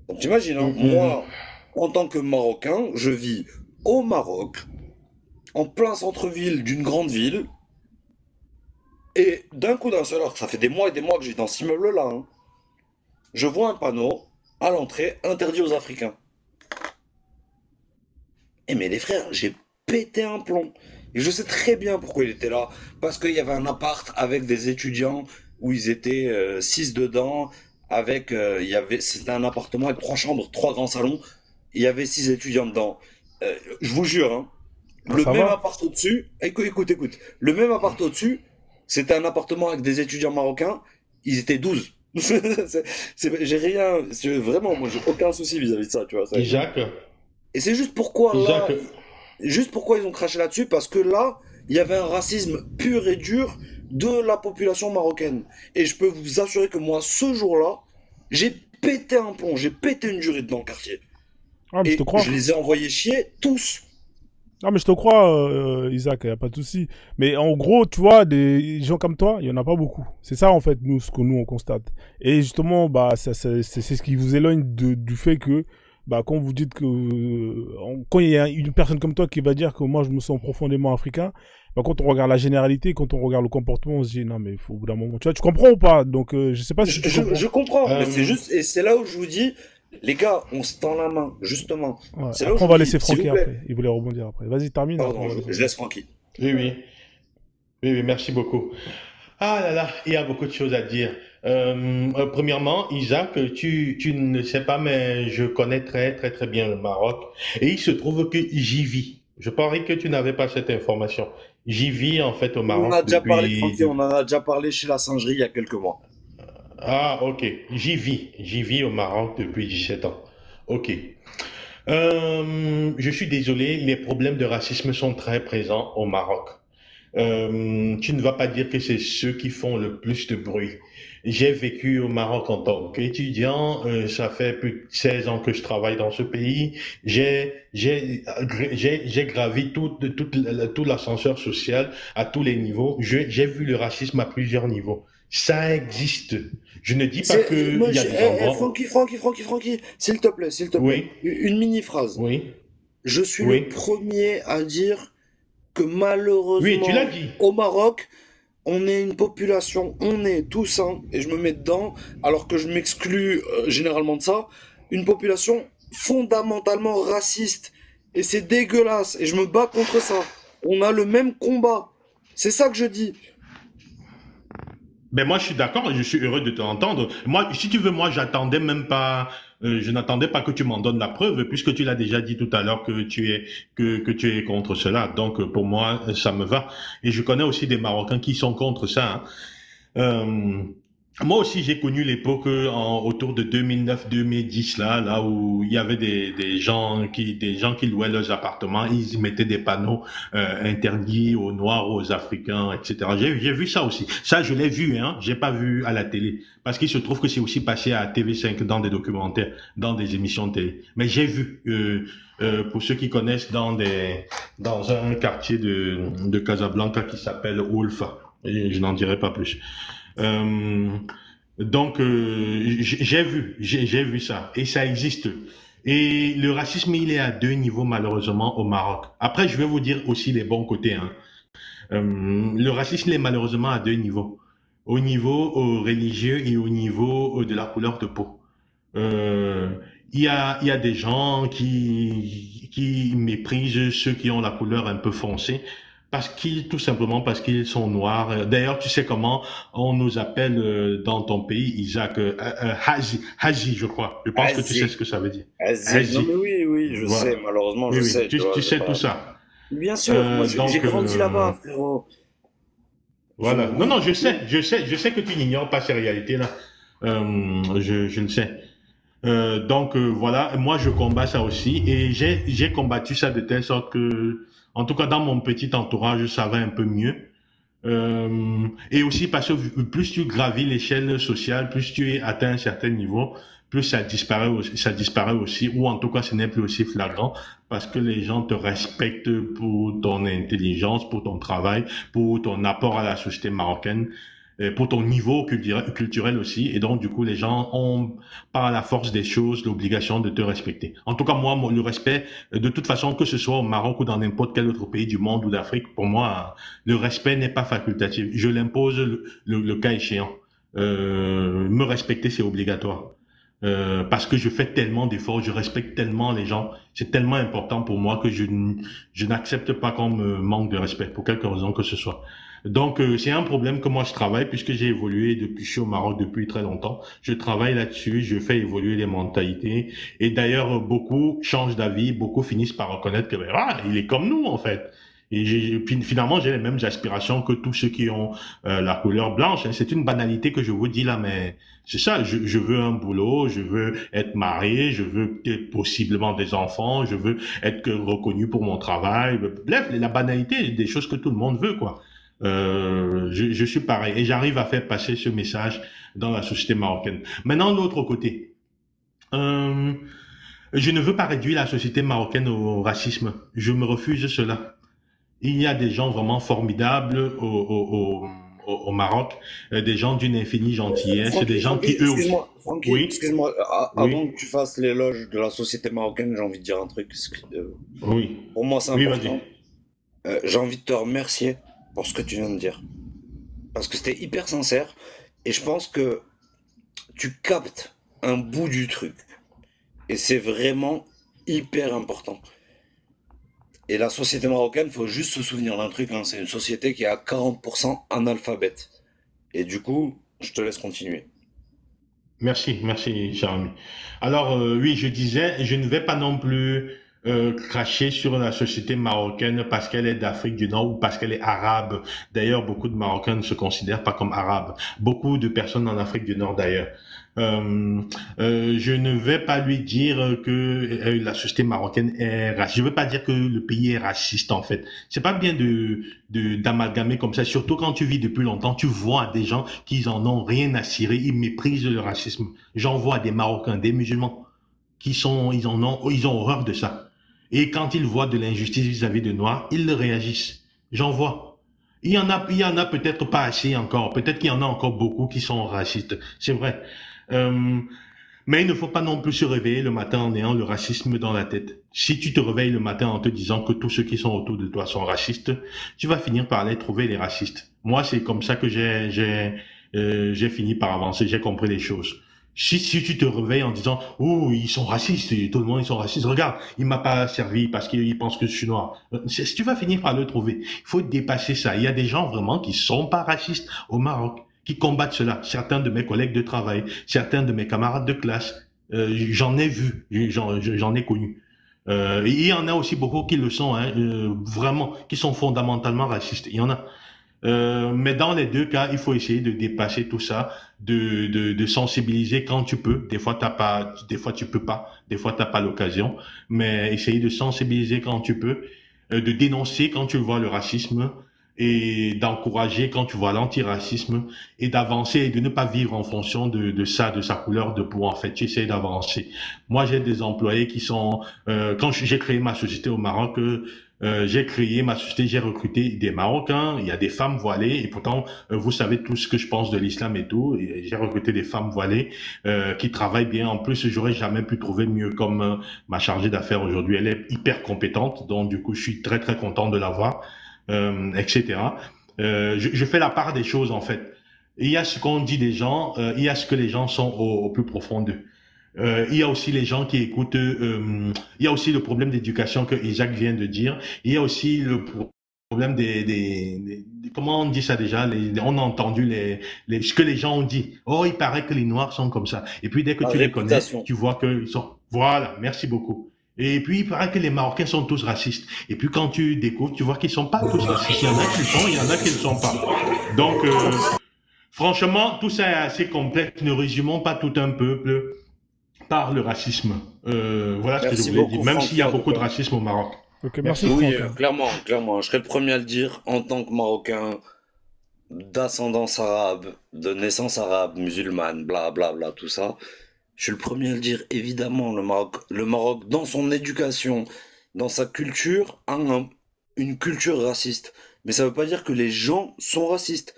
Donc t'imagines, hein, moi, en tant que Marocain, je vis au Maroc, en plein centre-ville d'une grande ville, et d'un coup d'un seul, alors que ça fait des mois et des mois que j'ai dans cet immeuble-là, hein, je vois un panneau à l'entrée interdit aux Africains. Eh mais les frères, j'ai pété un plomb. Et je sais très bien pourquoi il était là. Parce qu'il y avait un appart avec des étudiants où ils étaient 6 dedans. Avec, c'était un appartement avec 3 chambres, 3 grands salons. Il y avait 6 étudiants dedans. Je vous jure, hein, Ah, le ça même va? appart au-dessus, écoute, le même appart au-dessus, c'était un appartement avec des étudiants marocains. Ils étaient 12. J'ai rien, vraiment, moi j'ai aucun souci vis-à-vis de ça, tu vois. Isaac, Et c'est juste pourquoi Isaac, là, juste pourquoi ils ont craché là-dessus, parce que là, il y avait un racisme pur et dur de la population marocaine. Et je peux vous assurer que moi, ce jour-là, j'ai pété un plomb, j'ai pété une durite dans le quartier. Ah, mais je te Et crois. je les ai envoyés chier tous. Ah, mais je te crois, Isaac, il n'y a pas de souci. Mais en gros, tu vois, des gens comme toi, il n'y en a pas beaucoup. C'est ça, en fait, nous, ce que nous, on constate. Et justement, bah, c'est ce qui vous éloigne du fait que, bah, quand vous dites que, quand il y a une personne comme toi qui va dire que moi, je me sens profondément africain, bah, quand on regarde la généralité, quand on regarde le comportement, on se dit, non, mais il faut au bout d'un moment, tu vois, tu comprends ou pas? Donc, je sais pas si tu comprends. Je comprends, mais euh, c'est juste, et c'est là où je vous dis, les gars, on se tend la main, justement. Ouais. C'est là où Après, je on va vous laisser dis, s'il vous Francky plaît. après. Il voulait rebondir après. Vas-y, termine. Après, Pardon, on va laisser. je laisse tranquille. oui, oui, oui, oui, merci beaucoup. Ah là là, il y a beaucoup de choses à dire. Premièrement, Isaac, tu ne sais pas, mais je connais très, très, très bien le Maroc. Et il se trouve que j'y vis. Je parie que tu n'avais pas cette information. J'y vis, en fait, au On en a Maroc déjà parlé, depuis, Francky, on en a déjà parlé chez la singerie il y a quelques mois. Ah, ok. J'y vis au Maroc depuis 17 ans. Ok. Je suis désolé, les problèmes de racisme sont très présents au Maroc. Tu ne vas pas dire que c'est ceux qui font le plus de bruit. J'ai vécu au Maroc en tant qu'étudiant, ça fait plus de 16 ans que je travaille dans ce pays. J'ai gravi tout l'ascenseur social à tous les niveaux. J'ai vu le racisme à plusieurs niveaux. Ça existe. Je ne dis pas que il y a des endroits. Francky, s'il te plaît, s'il te plaît. Oui, Une mini phrase. oui, Je suis le oui. premier à dire que Oui, tu l'as malheureusement, dit. au Maroc, on est une population, on est tous, hein, et je me mets dedans, alors que je m'exclus généralement de ça, une population fondamentalement raciste. Et c'est dégueulasse, et je me bats contre ça. On a le même combat. C'est ça que je dis. Ben moi, je suis d'accord et je suis heureux de t'entendre. Moi, si tu veux, moi, j'attendais même pas, je n'attendais pas que tu m'en donnes la preuve, puisque tu l'as déjà dit tout à l'heure que tu es contre cela. Donc, pour moi, ça me va. Et je connais aussi des Marocains qui sont contre ça, hein. Moi aussi, j'ai connu l'époque autour de 2009-2010 là où il y avait des gens qui louaient leurs appartements, ils y mettaient des panneaux interdits aux Noirs, aux Africains, etc. J'ai vu ça aussi. Ça, je l'ai vu, hein. J'ai pas vu à la télé parce qu'il se trouve que c'est aussi passé à TV5 dans des documentaires, dans des émissions de télé. Mais j'ai vu. Pour ceux qui connaissent dans un quartier de Casablanca qui s'appelle Wolfa. Et je n'en dirai pas plus. Euh, donc j'ai vu ça et ça existe. Et le racisme, il est à deux niveaux malheureusement au Maroc. Après, je vais vous dire aussi les bons côtés, hein. Le racisme il est malheureusement à deux niveaux. Au niveau religieux et au niveau de la couleur de peau. Euh, il y a des gens qui méprisent ceux qui ont la couleur un peu foncée tout simplement parce qu'ils sont noirs. D'ailleurs, tu sais comment on nous appelle dans ton pays, Isaac, Haji, je crois. Je pense que tu sais ce Vas-y, que ça veut dire. vas-y. Non Haji. mais oui, oui, je sais, Voilà. malheureusement, Oui, je oui. sais, tu vois, Tu c'est sais tout pas... ça. Bien sûr, moi j'ai Donc, grandi là-bas, frérot. voilà. Non, Oui, non, oui. je sais que tu n'ignores pas ces réalités-là. Je le sais. Donc voilà, moi je combats ça aussi et j'ai combattu ça de telle sorte que, en tout cas dans mon petit entourage, ça va un peu mieux. Et aussi parce que plus tu gravis l'échelle sociale, plus tu atteins un certain niveau, plus ça disparaît aussi, ou en tout cas ce n'est plus aussi flagrant parce que les gens te respectent pour ton intelligence, pour ton travail, pour ton apport à la société marocaine. pour ton niveau culturel aussi. Et donc, du coup, les gens ont, par la force des choses, l'obligation de te respecter. En tout cas, moi, le respect, de toute façon, que ce soit au Maroc ou dans n'importe quel autre pays du monde ou d'Afrique, pour moi, le respect n'est pas facultatif. Je l'impose le cas échéant. Me respecter, c'est obligatoire. Parce que je fais tellement d'efforts, je respecte tellement les gens, c'est tellement important pour moi que je n'accepte pas qu'on me manque de respect, pour quelque raison que ce soit. Donc, c'est un problème que moi je travaille, puisque j'ai évolué depuis, je suis au Maroc depuis très longtemps. Je travaille là-dessus, je fais évoluer les mentalités. Et d'ailleurs, beaucoup changent d'avis, beaucoup finissent par reconnaître que, ben, ah, il est comme nous, en fait. Et finalement, j'ai les mêmes aspirations que tous ceux qui ont la couleur blanche. Hein. C'est une banalité que je vous dis là, mais c'est ça. Je veux un boulot, je veux être marié, je veux possiblement des enfants, je veux être reconnu pour mon travail. Bref, la banalité des choses que tout le monde veut, quoi. Je suis pareil et j'arrive à faire passer ce message dans la société marocaine. Maintenant, de l'autre côté, je ne veux pas réduire la société marocaine au racisme. Je me refuse cela. Il y a des gens vraiment formidables au Maroc, des gens d'une infinie gentillesse, des gens qui eux aussi. Excuse-moi, Francky, Oui, excuse-moi, avant oui, que tu fasses l'éloge de la société marocaine, j'ai envie de dire un truc. oui, Pour moi, c'est oui, vas-y. important. J'ai envie de te remercier pour ce que tu viens de dire. Parce que c'était hyper sincère. Et je pense que tu captes un bout du truc. Et c'est vraiment hyper important. Et la société marocaine, faut juste se souvenir d'un truc, hein, c'est une société qui est à 40% analphabète. Et du coup, je te laisse continuer. Merci, merci, cher ami. Alors, oui, je disais, je ne vais pas non plus cracher sur la société marocaine parce qu'elle est d'Afrique du Nord ou parce qu'elle est arabe. D'ailleurs, beaucoup de Marocains ne se considèrent pas comme arabes. Beaucoup de personnes en Afrique du Nord, d'ailleurs. Je ne vais pas lui dire que la société marocaine est raciste. Je ne veux pas dire que le pays est raciste, en fait. C'est pas bien d'amalgamer comme ça. Surtout quand tu vis depuis longtemps, tu vois des gens qui en ont rien à cirer, ils méprisent le racisme. J'en vois des Marocains, des musulmans ils ont horreur de ça. Et quand ils voient de l'injustice vis-à-vis de Noirs, ils réagissent. J'en vois. Il y en a peut-être pas assez encore. Peut-être qu'il y en a encore beaucoup qui sont racistes. C'est vrai. Euh, mais il ne faut pas non plus se réveiller le matin en ayant le racisme dans la tête. Si tu te réveilles le matin en te disant que tous ceux qui sont autour de toi sont racistes, tu vas finir par aller trouver les racistes. Moi, c'est comme ça que j'ai fini par avancer. J'ai compris les choses. Si tu te réveilles en disant, oh, ils sont racistes, et tout le monde, ils sont racistes. Regarde, il m'a pas servi parce qu'il pense que je suis noir. Tu vas finir par le trouver. Il faut dépasser ça. Il y a des gens vraiment qui sont pas racistes au Maroc, qui combattent cela. Certains de mes collègues de travail, certains de mes camarades de classe, j'en ai vu, j'en ai connu. Il y en a aussi beaucoup qui le sont, hein, vraiment, qui sont fondamentalement racistes. Il y en a. Mais dans les deux cas, il faut essayer de dépasser tout ça, de sensibiliser quand tu peux. Des fois, des fois tu peux pas, des fois t'as pas l'occasion, mais essayer de sensibiliser quand tu peux, de dénoncer quand tu vois le racisme et d'encourager quand tu vois l'antiracisme et d'avancer et de ne pas vivre en fonction de ça, de sa couleur de peau. En fait, tu essaies d'avancer. Moi, j'ai des employés qui sont, quand j'ai créé ma société au Maroc, j'ai créé ma société, j'ai recruté des Marocains, il y a des femmes voilées, et pourtant, vous savez tout ce que je pense de l'islam et tout, et j'ai recruté des femmes voilées qui travaillent bien. En plus, j'aurais jamais pu trouver mieux comme ma chargée d'affaires aujourd'hui. Elle est hyper compétente, donc du coup, je suis très très content de l'avoir, etc. Je fais la part des choses, en fait. Il y a ce qu'on dit des gens, il y a ce que les gens sont au plus profond d'eux. Il y a aussi les gens qui écoutent. Il y a aussi le problème d'éducation que Isaac vient de dire. Il y a aussi le problème comment on dit ça déjà, on a entendu ce que les gens ont dit. Oh, il paraît que les Noirs sont comme ça. Et puis dès que La tu les connais, réputation. tu vois qu'ils sont. Voilà, merci beaucoup. Et puis il paraît que les Marocains sont tous racistes. Et puis quand tu découvres, tu vois qu'ils sont pas tous racistes. Il y en a qui le sont, il y en a qui ne le sont pas. Donc franchement, tout ça est assez complexe. Ne résumons pas tout un peuple par le racisme. Voilà ce que je Merci voulais dire, beaucoup, même s'il y a Francky, en tout beaucoup de cas. racisme au Maroc. Ok, merci Merci. Oui, Franck. clairement, clairement. Je serais le premier à le dire en tant que Marocain d'ascendance arabe, de naissance arabe, musulmane, bla bla bla, tout ça. Je suis le premier à le dire. Évidemment, le Maroc, dans son éducation, dans sa culture, a une culture raciste. Mais ça veut pas dire que les gens sont racistes.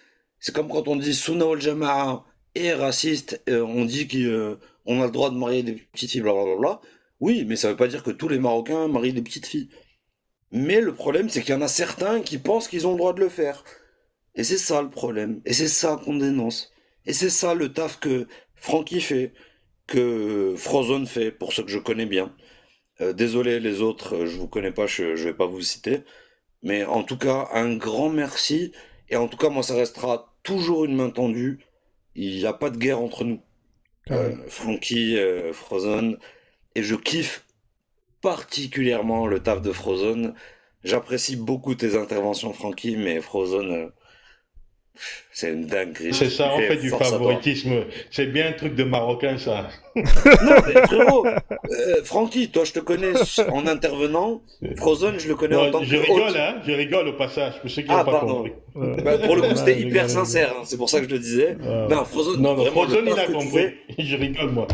C'est comme quand on dit Sunna wal Jama'a est raciste, on dit qu'on a le droit de marier des petites filles, blablabla. Oui, mais ça veut pas dire que tous les Marocains marient des petites filles. Mais le problème, c'est qu'il y en a certains qui pensent qu'ils ont le droit de le faire. Et c'est ça le problème. Et c'est ça qu'on dénonce. Et c'est ça le taf que Francky fait, que Frozone fait, pour ceux que je connais bien. Désolé les autres, je vous connais pas, je vais pas vous citer. Mais en tout cas, un grand merci. Et en tout cas, moi, ça restera toujours une main tendue. Il n'y a pas de guerre entre nous. Francky, Frozone. Et je kiffe particulièrement le taf de Frozone. J'apprécie beaucoup tes interventions, Francky, mais Frozone, c'est une dinguerie. C'est ça, on fait du favoritisme. C'est bien un truc de Marocain, ça. Non, mais frérot, Francky, toi, je te connais en intervenant. Frozone, je le connais en tant que Je rigole, hein, je rigole au passage, pour ceux qui n'ont pas compris. Bah, pour le coup, c'était hyper sincère, hein, c'est pour ça que je le disais. Non, Frozone, non, vraiment, Frozone, il a compris. Je rigole, moi.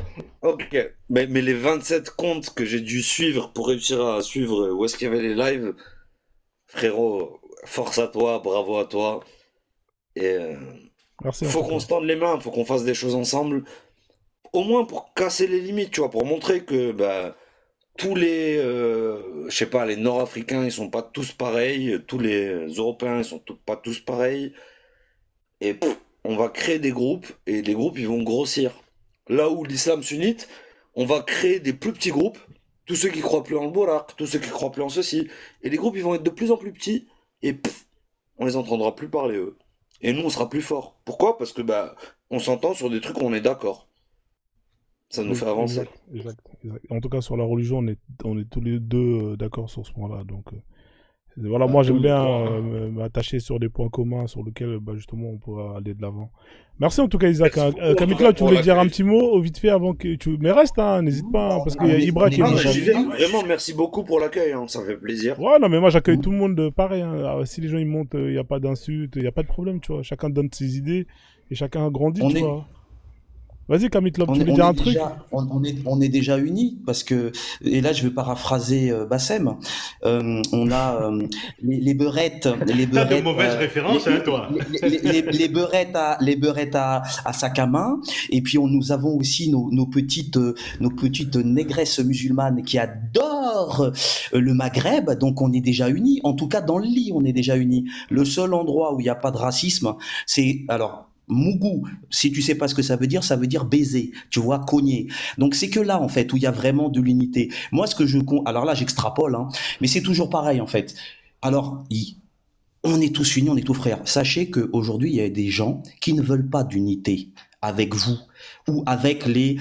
Ok, mais les 27 comptes que j'ai dû suivre pour réussir à suivre où est-ce qu'il y avait les lives, frérot, force à toi, bravo à toi. Et merci, faut qu'on se tende les mains, faut qu'on fasse des choses ensemble, au moins pour casser les limites, tu vois, pour montrer que bah, tous les, je sais pas, les Nord-Africains, ils sont pas tous pareils, tous les Européens, ils sont pas tous pareils, et on va créer des groupes, et les groupes, ils vont grossir. Là où l'islam sunnite, on va créer des plus petits groupes, tous ceux qui croient plus en le Bourak, tous ceux qui croient plus en ceci, et les groupes, ils vont être de plus en plus petits, et on les entendra plus parler, eux. Et nous, on sera plus forts. Pourquoi? Parce que bah, on s'entend sur des trucs où on est d'accord. Ça nous fait avancer. Exact. En tout cas, sur la religion, on est tous les deux d'accord sur ce point-là. Donc, voilà, moi, j'aime bien m'attacher sur des points communs sur lesquels, bah, justement, on pourra aller de l'avant. Merci en tout cas, Isaac. Kamikla, tu voulais dire un petit mot vite fait avant que tu... Mais reste, hein, n'hésite pas, hein, parce qu'il y a Ibra qui est vraiment, merci beaucoup pour l'accueil, hein, ça fait plaisir. Ouais, non, mais moi, j'accueille tout le monde pareil. Hein. Alors, si les gens ils montent, il n'y a pas d'insultes, il n'y a pas de problème, tu vois. Chacun donne ses idées et chacun grandit, tu vois. Vas-y, Kamikla, tu voulais dire un truc? On est déjà unis parce que, et là je vais paraphraser Bassem, on a les beurettes. T'as de mauvaises références, hein, toi. Les beurettes à sac à main, et puis nous avons aussi nos petites négresses musulmanes qui adorent le Maghreb, donc on est déjà unis. En tout cas, dans le lit, on est déjà unis. Le seul endroit où il n'y a pas de racisme, c'est alors. Mougou, si tu sais pas ce que ça veut dire baiser, tu vois, cogner. Donc c'est que là en fait où il y a vraiment de l'unité. Moi alors là j'extrapole, hein, mais c'est toujours pareil en fait. Alors on est tous unis, on est tous frères. Sachez qu'aujourd'hui il y a des gens qui ne veulent pas d'unité avec vous ou avec les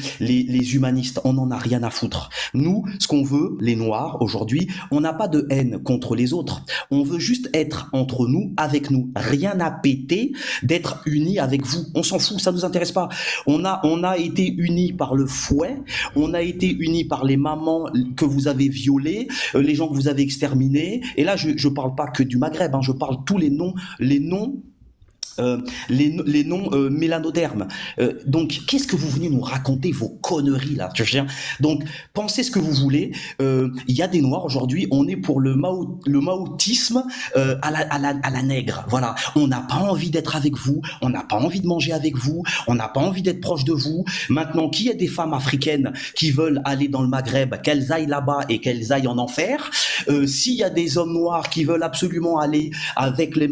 humanistes. On n'en a rien à foutre. Nous, ce qu'on veut, les Noirs, aujourd'hui, on n'a pas de haine contre les autres. On veut juste être entre nous, avec nous. Rien à péter d'être unis avec vous. On s'en fout, ça nous intéresse pas. On a été unis par le fouet, on a été unis par les mamans que vous avez violées, les gens que vous avez exterminés. Et là, je parle pas que du Maghreb, hein, je parle tous les noms mélanodermes. Donc, qu'est-ce que vous venez nous raconter vos conneries là, tu vois? Donc, pensez ce que vous voulez. Il y a des Noirs aujourd'hui. On est pour le maotisme à la nègre. Voilà. On n'a pas envie d'être avec vous. On n'a pas envie de manger avec vous. On n'a pas envie d'être proche de vous. Maintenant, qu'il y ait des femmes africaines qui veulent aller dans le Maghreb, qu'elles aillent là-bas et qu'elles aillent en enfer. S'il y a des hommes noirs qui veulent absolument aller avec le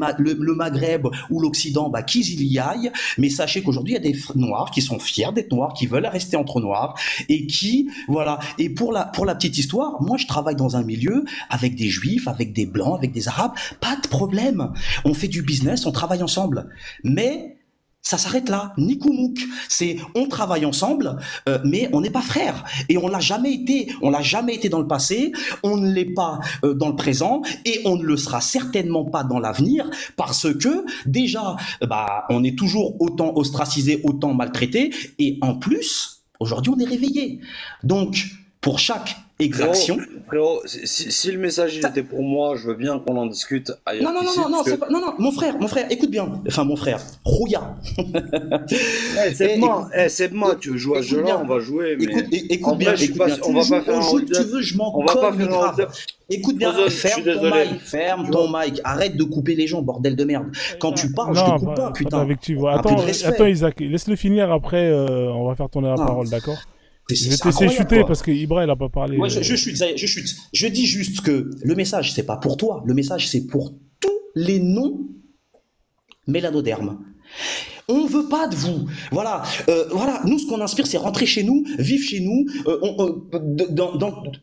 Maghreb ou l'Occident, bah, qu'ils y aillent, mais sachez qu'aujourd'hui il y a des noirs qui sont fiers d'être noirs, qui veulent rester entre noirs et qui, voilà. Et pour la petite histoire, moi je travaille dans un milieu avec des juifs, avec des blancs, avec des arabes, pas de problème. On fait du business, on travaille ensemble, mais ça s'arrête là, ni koumouk. C'est on travaille ensemble, mais on n'est pas frères. Et on l'a jamais été. On l'a jamais été dans le passé. On ne l'est pas dans le présent, et on ne le sera certainement pas dans l'avenir, parce que déjà, bah, on est toujours autant ostracisé, autant maltraité, et en plus, aujourd'hui, on est réveillé. Donc, pour chaque exaction. Frérot, si le message il était pour moi, je veux bien qu'on en discute ailleurs. Non, mon frère, écoute bien. Enfin, mon frère, Rouya. C'est moi, tu veux jouer à ce jeu-là, on va jouer. Mais écoute bien, on va pas faire un hold-up. Tu veux, je m'en colle, mais grave. Écoute bien, ferme ton mic, arrête de couper les gens, bordel de merde. Quand tu parles, je te coupe pas, putain. Attends, Isaac, laisse-le finir, après, on va faire tourner la parole, d'accord? Je vais te laisser chuter parce que Ibra, il a pas parlé. Ouais, je chute, ça y est, je chute. Je dis juste que le message, c'est pas pour toi. Le message, c'est pour tous les non-mélanodermes. On veut pas de vous. Voilà. Nous, ce qu'on inspire, c'est rentrer chez nous, vivre chez nous.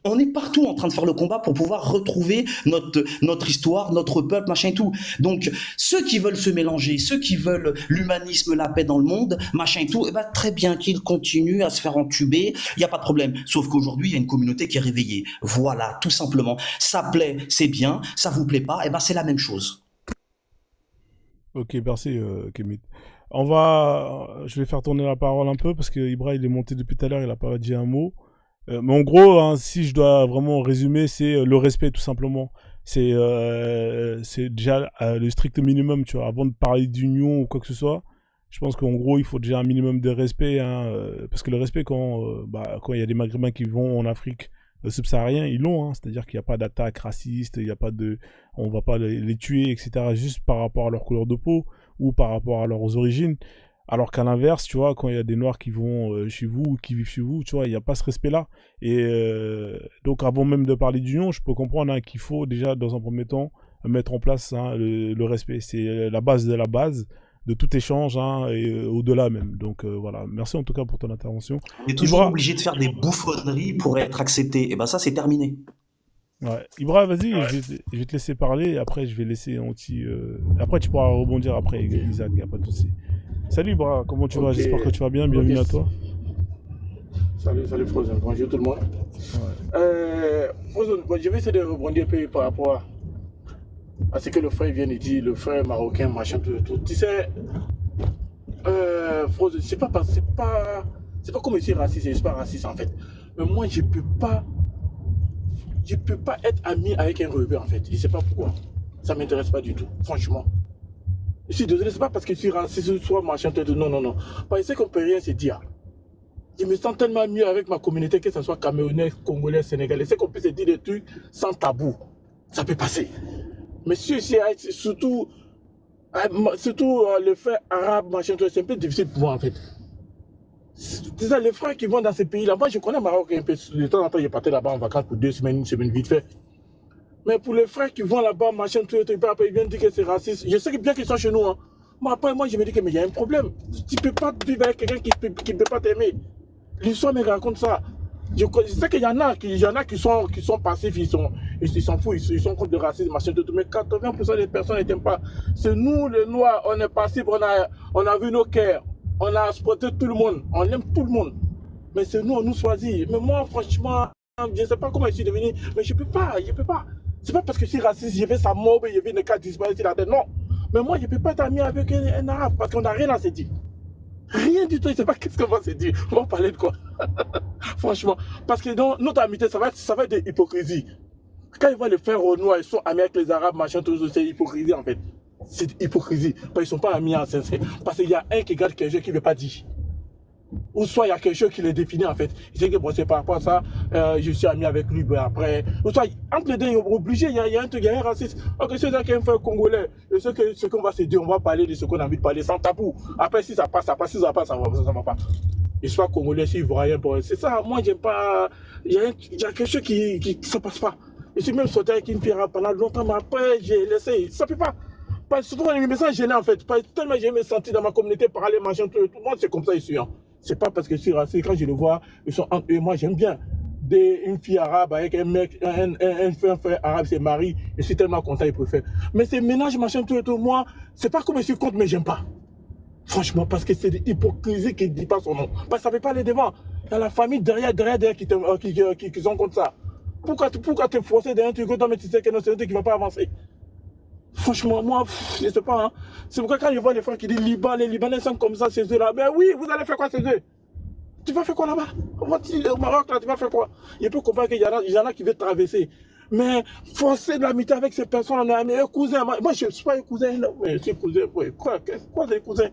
On est partout en train de faire le combat pour pouvoir retrouver notre histoire, notre peuple, machin et tout. Donc, ceux qui veulent se mélanger, ceux qui veulent l'humanisme, la paix dans le monde, machin et tout, très bien qu'ils continuent à se faire entuber. Il y a pas de problème. Sauf qu'aujourd'hui, il y a une communauté qui est réveillée. Voilà, tout simplement. Ça plaît, c'est bien. Ça vous plaît pas, c'est la même chose. Ok, merci, Kémit. Je vais faire tourner la parole un peu parce que Ibra, il est monté depuis tout à l'heure, il a pas dit un mot. Mais en gros, hein, si je dois vraiment résumer, c'est le respect tout simplement. C'est déjà le strict minimum, tu vois. Avant de parler d'union ou quoi que ce soit, je pense qu'en gros, il faut déjà un minimum de respect, hein, parce que le respect, quand il y a des Maghrébins qui vont en Afrique subsaharienne, ils l'ont, hein, c'est-à-dire qu'il n'y a pas d'attaque raciste, on va pas les tuer, etc., juste par rapport à leur couleur de peau ou par rapport à leurs origines. Alors qu'à l'inverse, tu vois, quand il y a des Noirs qui vont chez vous ou qui vivent chez vous, tu vois, il n'y a pas ce respect-là. Et donc, avant même de parler d'union, je peux comprendre, hein, qu'il faut déjà, dans un premier temps, mettre en place, hein, le respect. C'est la base de tout échange, hein, et au-delà même. Donc voilà, merci en tout cas pour ton intervention. On est toujours obligé de faire des bouffonneries pour être accepté. Et ça, c'est terminé. Ouais. Ibra, vas-y, je vais te laisser parler, et après je vais laisser après tu pourras rebondir après, Isaac, il n'y a pas de souci. Salut Ibra, comment tu vas? J'espère que tu vas bien, bienvenue à toi. Salut Frozen, bonjour tout le monde. Ouais. Frozen, je vais essayer de rebondir un peu par rapport à ce que le frère vient de dire, le frère marocain, machin, tout. Tu sais, Frozen, c'est pas comme ici raciste, je suis pas raciste en fait. Mais moi, je peux pas être ami avec un rebelle en fait. Je sais pas pourquoi. Ça m'intéresse pas du tout, franchement. Je suis désolé, c'est pas parce que je suis raciste, soit machin, non. Parce qu'on peut rien se dire. Je me sens tellement mieux avec ma communauté, que ce soit camerounais, congolais, sénégalais. C'est qu'on peut se dire des trucs sans tabou. Ça peut passer. Mais surtout le fait arabe, machin, c'est un peu difficile pour moi en fait. C'est ça, les frères qui vont dans ces pays-là. Moi, je connais Maroc un peu. De temps en temps, je partais là-bas en vacances pour 2 semaines, une semaine vite fait. Mais pour les frères qui vont là-bas, machin, tout, après, ils viennent dire que c'est raciste. Je sais bien qu'ils sont chez nous, hein. Mais après, moi, je me dis qu'il y a un problème. Tu ne peux pas vivre avec quelqu'un qui ne peut pas t'aimer. L'histoire me raconte ça. Je sais qu'il y en a qui sont passifs, ils s'en foutent, ils sont contre le racisme, machin, tout. Mais 80% des personnes ne t'aiment pas. C'est nous, les Noirs, on est passifs, on a vu nos cœurs. On a supporté tout le monde, on aime tout le monde. Mais c'est nous, on nous choisit. Mais moi, franchement, je ne sais pas comment je suis devenu, mais je ne peux pas. C'est pas parce que je suis raciste, je vais ça mob, je vais ne pas disparaître la tête. Non. Mais moi, je ne peux pas être ami avec un arabe parce qu'on n'a rien à se dire. Rien du tout, je ne sais pas qu'est-ce qu'on va se dire. On va parler de quoi? Franchement. Parce que dans notre amitié, ça va être de l'hypocrisie. Quand ils voient les frères au noir, ils sont amis avec les arabes, machin, tout ça, c'est hypocrisie en fait. C'est hypocrisie. Parce qu'ils ne sont pas amis en sincère. Parce qu'il y a un qui garde quelque chose qui ne veut pas dire. Ou soit il y a quelque chose qui les définit en fait. Il sait que bon, c'est par rapport à ça, je suis ami avec lui, ben après. Ou soit, entre les deux, il est obligé, il y a un truc, il y a un racisme. Ok, c'est ça qui est un frère congolais. Et ce qu'on va se dire, on va parler de ce qu'on a envie de parler sans tabou. Après, si ça passe, ça passe. Si ça passe, ça va pas. Et soit congolais, si ivoirien, c'est ça. Moi, j'aime pas. Il y a quelque chose qui ne se passe pas. Je suis même sorti avec une fille pendant longtemps, mais après, j'ai laissé. Ça peut pas. Souvent, il me sent gêné en fait. Tellement j'ai me senti dans ma communauté parler, machin, tout le monde, c'est comme ça ici. Hein. C'est pas parce que je suis raciste, quand je le vois, ils sont entre eux. Moi, j'aime bien. Une fille arabe avec un mec, un frère arabe, c'est mari. Je suis tellement content, il préfère. Mais ces ménages, machin, tout, moi, c'est pas comme je suis contre, mais j'aime pas. Franchement, parce que c'est de l'hypocrisie qui ne dit pas son nom. Parce que ça ne fait pas aller devant. Il y a la famille derrière qui sont contre ça. Pourquoi te forcer derrière un truc, mais tu sais que c'est un truc qui ne va pas avancer. Franchement, moi, je ne sais pas. Hein. C'est pourquoi quand je vois les frères qui disent Liban, les Libanais sont comme ça, ces eux-là. Ben oui, vous allez faire quoi ces eux? Tu vas faire quoi là-bas? Au Maroc, là, tu vas faire quoi? Il peut comprendre qu'il y en a qui veulent traverser. Mais forcer de l'amitié avec ces personnes, on est amis, un cousin. Moi, je ne suis pas un cousin. Non, mais c'est cousin. Ouais. Quoi c'est cousin?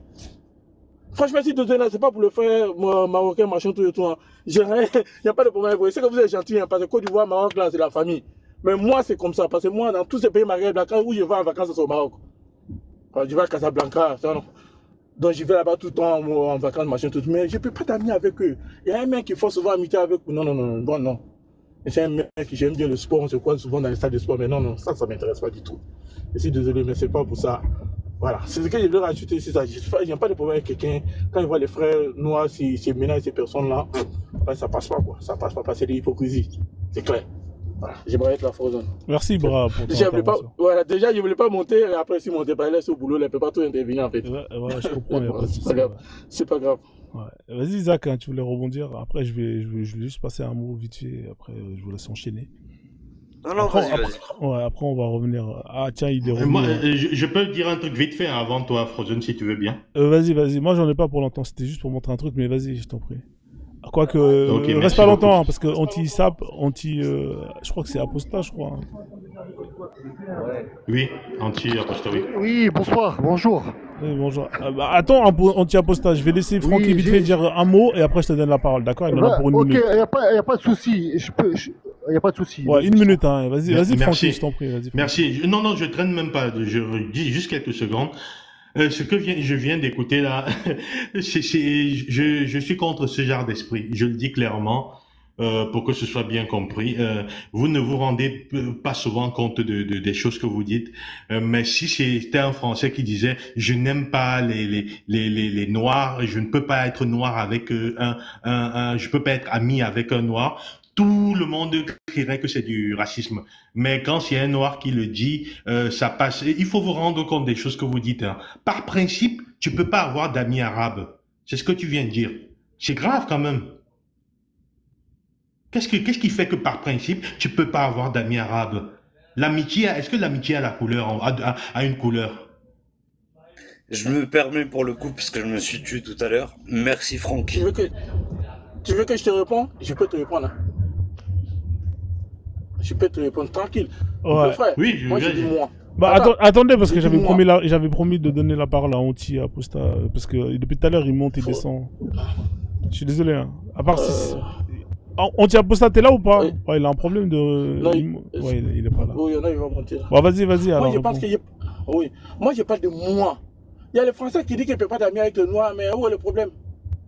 Franchement, si tu c'est pas pour le frère marocain, machin, tout et tout. Hein. Il n'y a pas de problème. C'est que vous êtes gentil, hein, parce que Côte d'Ivoire, Maroc, là, c'est la famille. Mais moi, c'est comme ça. Parce que moi, dans tous ces pays maghrébins, où je vais en vacances, c'est au Maroc. Quand je vais à Casablanca, ça, non. Donc, je vais là-bas tout le temps en vacances, machin, tout. Mais je ne peux pas t'amener avec eux. Il y a un mec qui faut souvent amitié avec eux. Non. Bon, non. Et c'est un mec qui j'aime bien le sport. On se croise souvent dans les stades de sport. Mais non, ça ne m'intéresse pas du tout. Je suis désolé, mais c'est pas pour ça. Voilà, c'est ce que je veux rajouter, c'est ça. Je n'ai pas de problème avec quelqu'un. Quand il voit les frères noirs, ces ménages, ces personnes-là, ça passe pas, quoi. Ça passe pas, parce que c'est de l'hypocrisie. C'est clair. Voilà, j'aimerais être la Frozen. Merci, Bra, pour ton intervention. Voilà, déjà, je ne voulais pas monter, et après, si monter par là, c'est au boulot, là, je ne peux pas tout intervenir, en fait. Ouais, je comprends, il n'y a pas de souci. C'est pas grave. Ouais. Vas-y, Zach, hein, tu voulais rebondir. Après, je vais juste passer un mot vite fait. Après, je vous laisse enchaîner. Non, après, vas-y. Ouais, après, on va revenir. Ah, tiens, il est revenu. Moi, je peux dire un truc vite fait avant toi, Frozen, si tu veux bien. Vas-y. Moi, j'en ai pas pour longtemps. C'était juste pour montrer un truc, mais vas-y, je t'en prie. Quoique, Okay, reste pas longtemps, hein, parce que anti-sap, je crois que c'est Aposta, je crois. Hein. Oui, anti-Aposta, oui. Oui, bonsoir, bonjour. Oui, bonjour. Attends, anti-Aposta, je vais laisser Francky vite fait dire un mot, et après, je te donne la parole, d'accord? Il en a pour une minute. Ok, il n'y a pas de souci. Il n'y a pas de souci. Ouais, une minute, hein. Vas-y, Francky, je t'en prie. Merci. Non, je traîne même pas. Je dis juste quelques secondes. Ce que je viens d'écouter là, je suis contre ce genre d'esprit. Je le dis clairement, pour que ce soit bien compris. Vous ne vous rendez pas souvent compte des choses que vous dites. Mais si c'était un Français qui disait, je n'aime pas les Noirs, je ne peux pas être noir avec je peux pas être ami avec un Noir. Tout le monde crierait que c'est du racisme. Mais quand c'est un noir qui le dit, ça passe. Il faut vous rendre compte des choses que vous dites. Hein. Par principe, tu peux pas avoir d'amis arabes. C'est ce que tu viens de dire. C'est grave quand même. Qu'est-ce qui fait que par principe, tu peux pas avoir d'amis arabes? L'amitié, est-ce que l'amitié a la couleur, a une couleur? Je me permets pour le coup, parce que je me suis tué tout à l'heure. Merci Francky. Tu veux que je te réponde? Je peux te répondre. Hein. Je peux te répondre tranquille. Ouais. Frère, oui, moi je dis moi. Attendez, parce que j'avais promis de donner la parole à Anti Aposta, parce que depuis tout à l'heure il monte, il descend. Je suis désolé. Hein. À part si... Anti Aposta, t'es là ou pas? Oui. Ouais, il a un problème de. Non, il est pas là. Oui, il y en a, il va monter. Bon, vas-y. Moi, alors, je pense que. Oui. Moi, je parle de moi. Il y a les Français qui disent qu'ils ne peuvent pas d'amis avec le noir, mais où est le problème?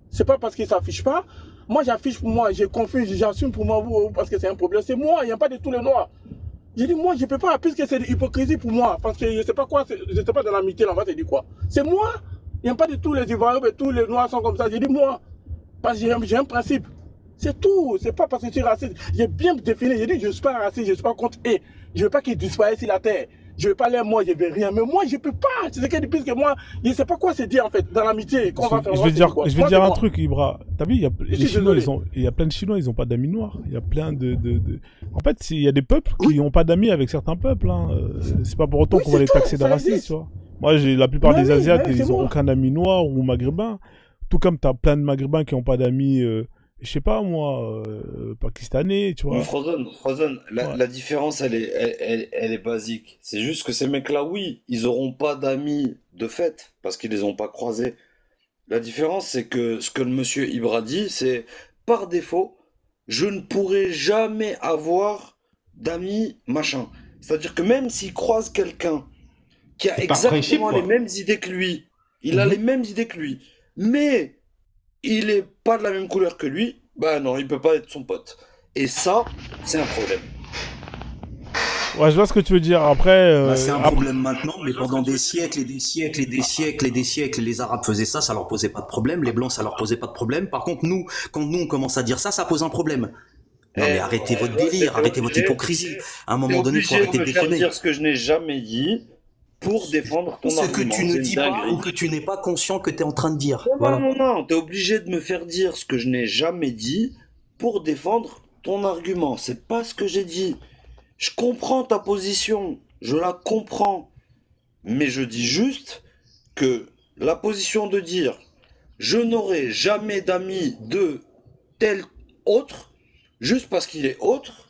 C'est pas parce qu'ils ne s'affichent pas. Moi, j'affiche pour moi, je confie, j'assume pour moi, parce que c'est un problème. C'est moi, il n'y a pas de tous les noirs. J'ai dit, moi, je ne peux pas, puisque c'est de l'hypocrisie pour moi, parce que je ne sais pas quoi, je ne sais pas dans l'amitié, là, on va te dire quoi. C'est moi, il n'y a pas de tous les Ivoiriens, mais tous les noirs sont comme ça. J'ai dit, moi, parce que j'ai un principe. C'est tout, c'est pas parce que je suis raciste. J'ai bien défini, j'ai dit, je ne suis pas raciste, je ne suis pas contre eux. Je ne veux pas qu'ils disparaissent sur la terre. Je ne veux pas les moi, je ne veux rien. Mais moi, je ne peux pas. C'est ce qu'elle dit, puisque moi, je ne sais pas quoi se dire, en fait, dans l'amitié. Je vais dire un truc, Ibra. T'as vu, les Chinois, il y a plein de Chinois, ils n'ont pas d'amis noirs. Il y a plein En fait, il y a des peuples qui n'ont pas d'amis avec certains peuples. Hein. C'est pas pour autant qu'on va les taxer de racistes, tu vois. Moi, la plupart des Asiates, ils n'ont aucun ami noir ou maghrébin. Tout comme tu as plein de Maghrébins qui n'ont pas d'amis... je sais pas moi, pakistanais, tu vois. Frozen, la différence elle est basique. C'est juste que ces mecs-là, oui, ils auront pas d'amis de fait, parce qu'ils les ont pas croisés. La différence, c'est que ce que le monsieur Ibra dit, c'est par défaut, je ne pourrai jamais avoir d'amis machin. C'est-à-dire que même s'il croise quelqu'un qui a exactement les mêmes idées que lui, il a les mêmes idées que lui, mais il est pas de la même couleur que lui, bah non, il peut pas être son pote. Et ça, c'est un problème. Ouais, je vois ce que tu veux dire. Après, c'est un problème maintenant, mais pendant des siècles et des siècles et des siècles et des siècles, les Arabes faisaient ça leur posait pas de problème. Les Blancs, ça leur posait pas de problème. Par contre, quand nous on commence à dire ça pose un problème. Non mais arrêtez votre délire, arrêtez votre hypocrisie. À un moment donné, il faut arrêter de déconner. Je vais dire ce que je n'ai jamais dit pour défendre ton argument. Ce que tu ne dis pas ou que tu n'es pas conscient que tu es en train de dire. Non, t'es obligé de me faire dire ce que je n'ai jamais dit pour défendre ton argument. C'est pas ce que j'ai dit. Je comprends ta position, je la comprends. Mais je dis juste que la position de dire je n'aurai jamais d'amis de tel autre, juste parce qu'il est autre,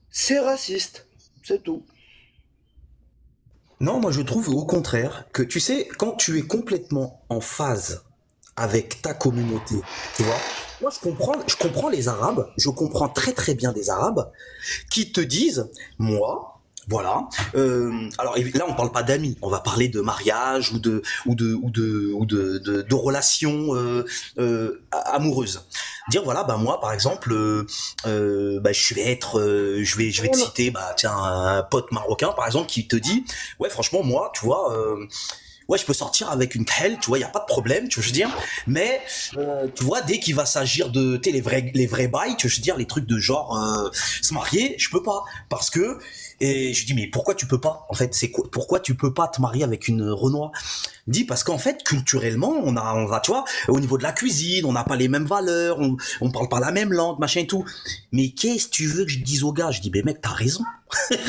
c'est raciste. C'est tout. Non, moi je trouve au contraire que, tu sais, quand tu es complètement en phase avec ta communauté, tu vois, moi je comprends les Arabes, je comprends très très bien des Arabes qui te disent, moi, voilà, alors là on parle pas d'amis, on va parler de mariage ou de relations amoureuses. Dire voilà, bah moi par exemple, bah je vais te citer, bah tiens, un pote marocain par exemple qui te dit, ouais franchement moi, tu vois. Ouais, je peux sortir avec une khel, tu vois, il y a pas de problème, tu vois, je veux dire. Mais tu vois, dès qu'il va s'agir de les vrais bails, tu vois, je veux dire, les trucs de genre se marier, je peux pas parce que et je dis mais pourquoi tu peux pas? En fait, c'est quoi? Pourquoi tu peux pas te marier avec une Renoir? Il dit parce qu'en fait, culturellement, on va, tu vois, au niveau de la cuisine, on n'a pas les mêmes valeurs, on parle pas la même langue, machin et tout. Mais qu'est-ce que tu veux que je dise aux gars? Je dis mais mec, t'as raison.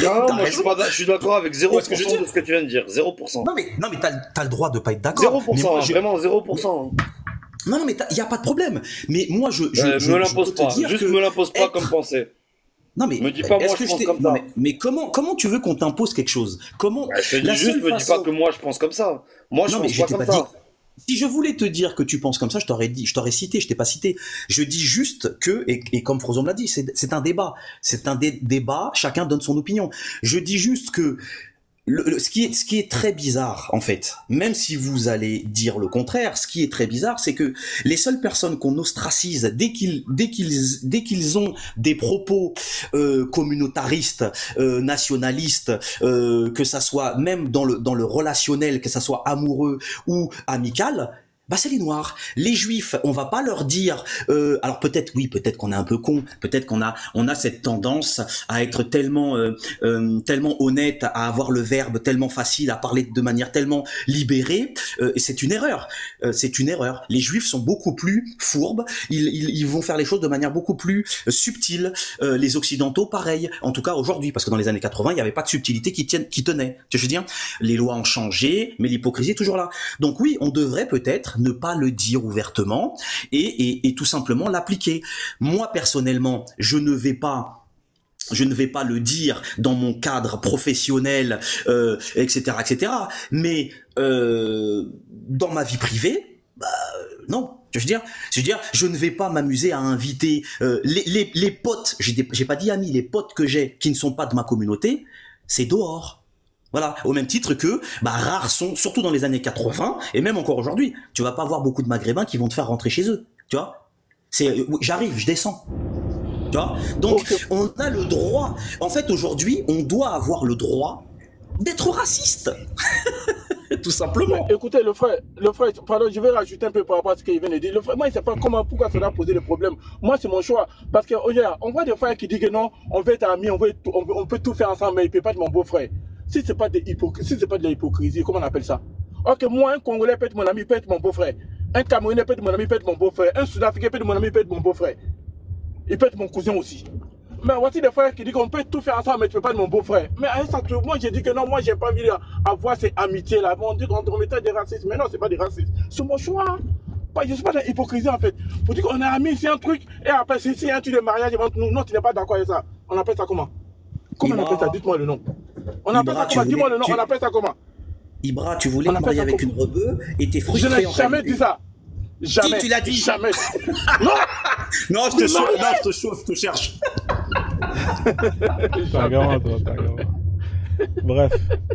Non, moi je suis d'accord avec 0% ce que je veux dire. de ce que tu viens de dire. 0%. Non mais t'as le droit de pas être d'accord. 0%, Moi, vraiment 0%. Non mais il y a pas de problème. Mais moi je me l'impose pas. Juste me l'impose pas comme pensée. Non mais me dis pas moi je pense comme ça. Mais comment tu veux qu'on t'impose quelque chose? Comment bah, je te dis juste me dis pas que moi je pense comme ça. Moi je pense pas comme ça. Si je voulais te dire que tu penses comme ça, je t'aurais cité, je t'ai pas cité. Je dis juste que, et comme Frozon l'a dit, c'est un débat. C'est un débat, chacun donne son opinion. Je dis juste que ce qui est très bizarre, en fait, même si vous allez dire le contraire, ce qui est très bizarre, c'est que les seules personnes qu'on ostracise dès qu'ils ont des propos communautaristes, nationalistes, que ça soit même dans le relationnel, que ça soit amoureux ou amical, bah c'est les Noirs. Les Juifs, on va pas leur dire. Alors peut-être oui, peut-être qu'on est un peu con, peut-être qu'on a cette tendance à être tellement honnête, à avoir le verbe tellement facile, à parler de manière tellement libérée. Et c'est une erreur. C'est une erreur. Les Juifs sont beaucoup plus fourbes. Ils vont faire les choses de manière beaucoup plus subtile. Les Occidentaux, pareil. En tout cas aujourd'hui, parce que dans les années 80, il n'y avait pas de subtilité qui tenait. Tu vois, je veux dire, les lois ont changé, mais l'hypocrisie est toujours là. Donc oui, on devrait peut-être ne pas le dire ouvertement et tout simplement l'appliquer. Moi personnellement, je ne vais pas le dire dans mon cadre professionnel, etc. Mais dans ma vie privée, bah non. Je veux dire, je ne vais pas m'amuser à inviter les potes. J'ai pas dit amis, les potes que j'ai qui ne sont pas de ma communauté, c'est dehors. Voilà, au même titre que, bah, rares sont, surtout dans les années 80, et même encore aujourd'hui, tu vas pas voir beaucoup de Maghrébins qui vont te faire rentrer chez eux, tu vois. J'arrive, je descends. Tu vois. Donc, on a le droit, en fait, aujourd'hui, on doit avoir le droit d'être raciste. Tout simplement. Mais écoutez, le frère, pardon, je vais rajouter un peu par rapport à ce qu'il vient de dire. Le frère, moi, il ne sait pas pourquoi ça doit poser des problèmes. Moi, c'est mon choix. Parce que, regarde, on voit des frères qui disent que non, on veut être amis, on peut tout faire ensemble, mais il ne peut pas être mon beau-frère. Si ce n'est pas de la hypocrisie, comment on appelle ça? Ok, moi, un Congolais peut être mon ami, peut être mon beau-frère. Un Camerounais peut être mon ami, peut être mon beau-frère. Un Sud-Africain peut être mon ami, peut être mon beau-frère. Il peut être mon cousin aussi. Mais voici des frères qui disent qu'on peut tout faire ensemble, mais tu ne peux pas être mon beau-frère. Mais à un certain moment, moi, j'ai dit que non, moi, j'ai pas envie d'avoir ces amitiés-là. On dit qu'on mettait des racistes. Mais non, ce n'est pas des racistes. C'est mon choix. Je ne suis pas dans l'hypocrisie, en fait. Pour dire qu'on est amis, c'est un truc. Et après, si un truc de mariage, non, tu n'es pas d'accord avec ça. On appelle ça comment? Comment on appelle ça? Dites-moi le nom. On appelle ça comment? Dis-moi le nom. On appelle ça comment? Ibra, tu voulais te marier avec une rebeu et t'es frustré. Je n'ai jamais dit ça. Jamais. Tu l'as dit? Jamais. Non. Non, je te chauffe. Non, je te chauffe, je te cherche. T'es un gamin, toi, t'es un gamin. Bref,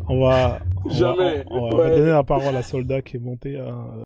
on va donner la parole à Soldat qui est monté à...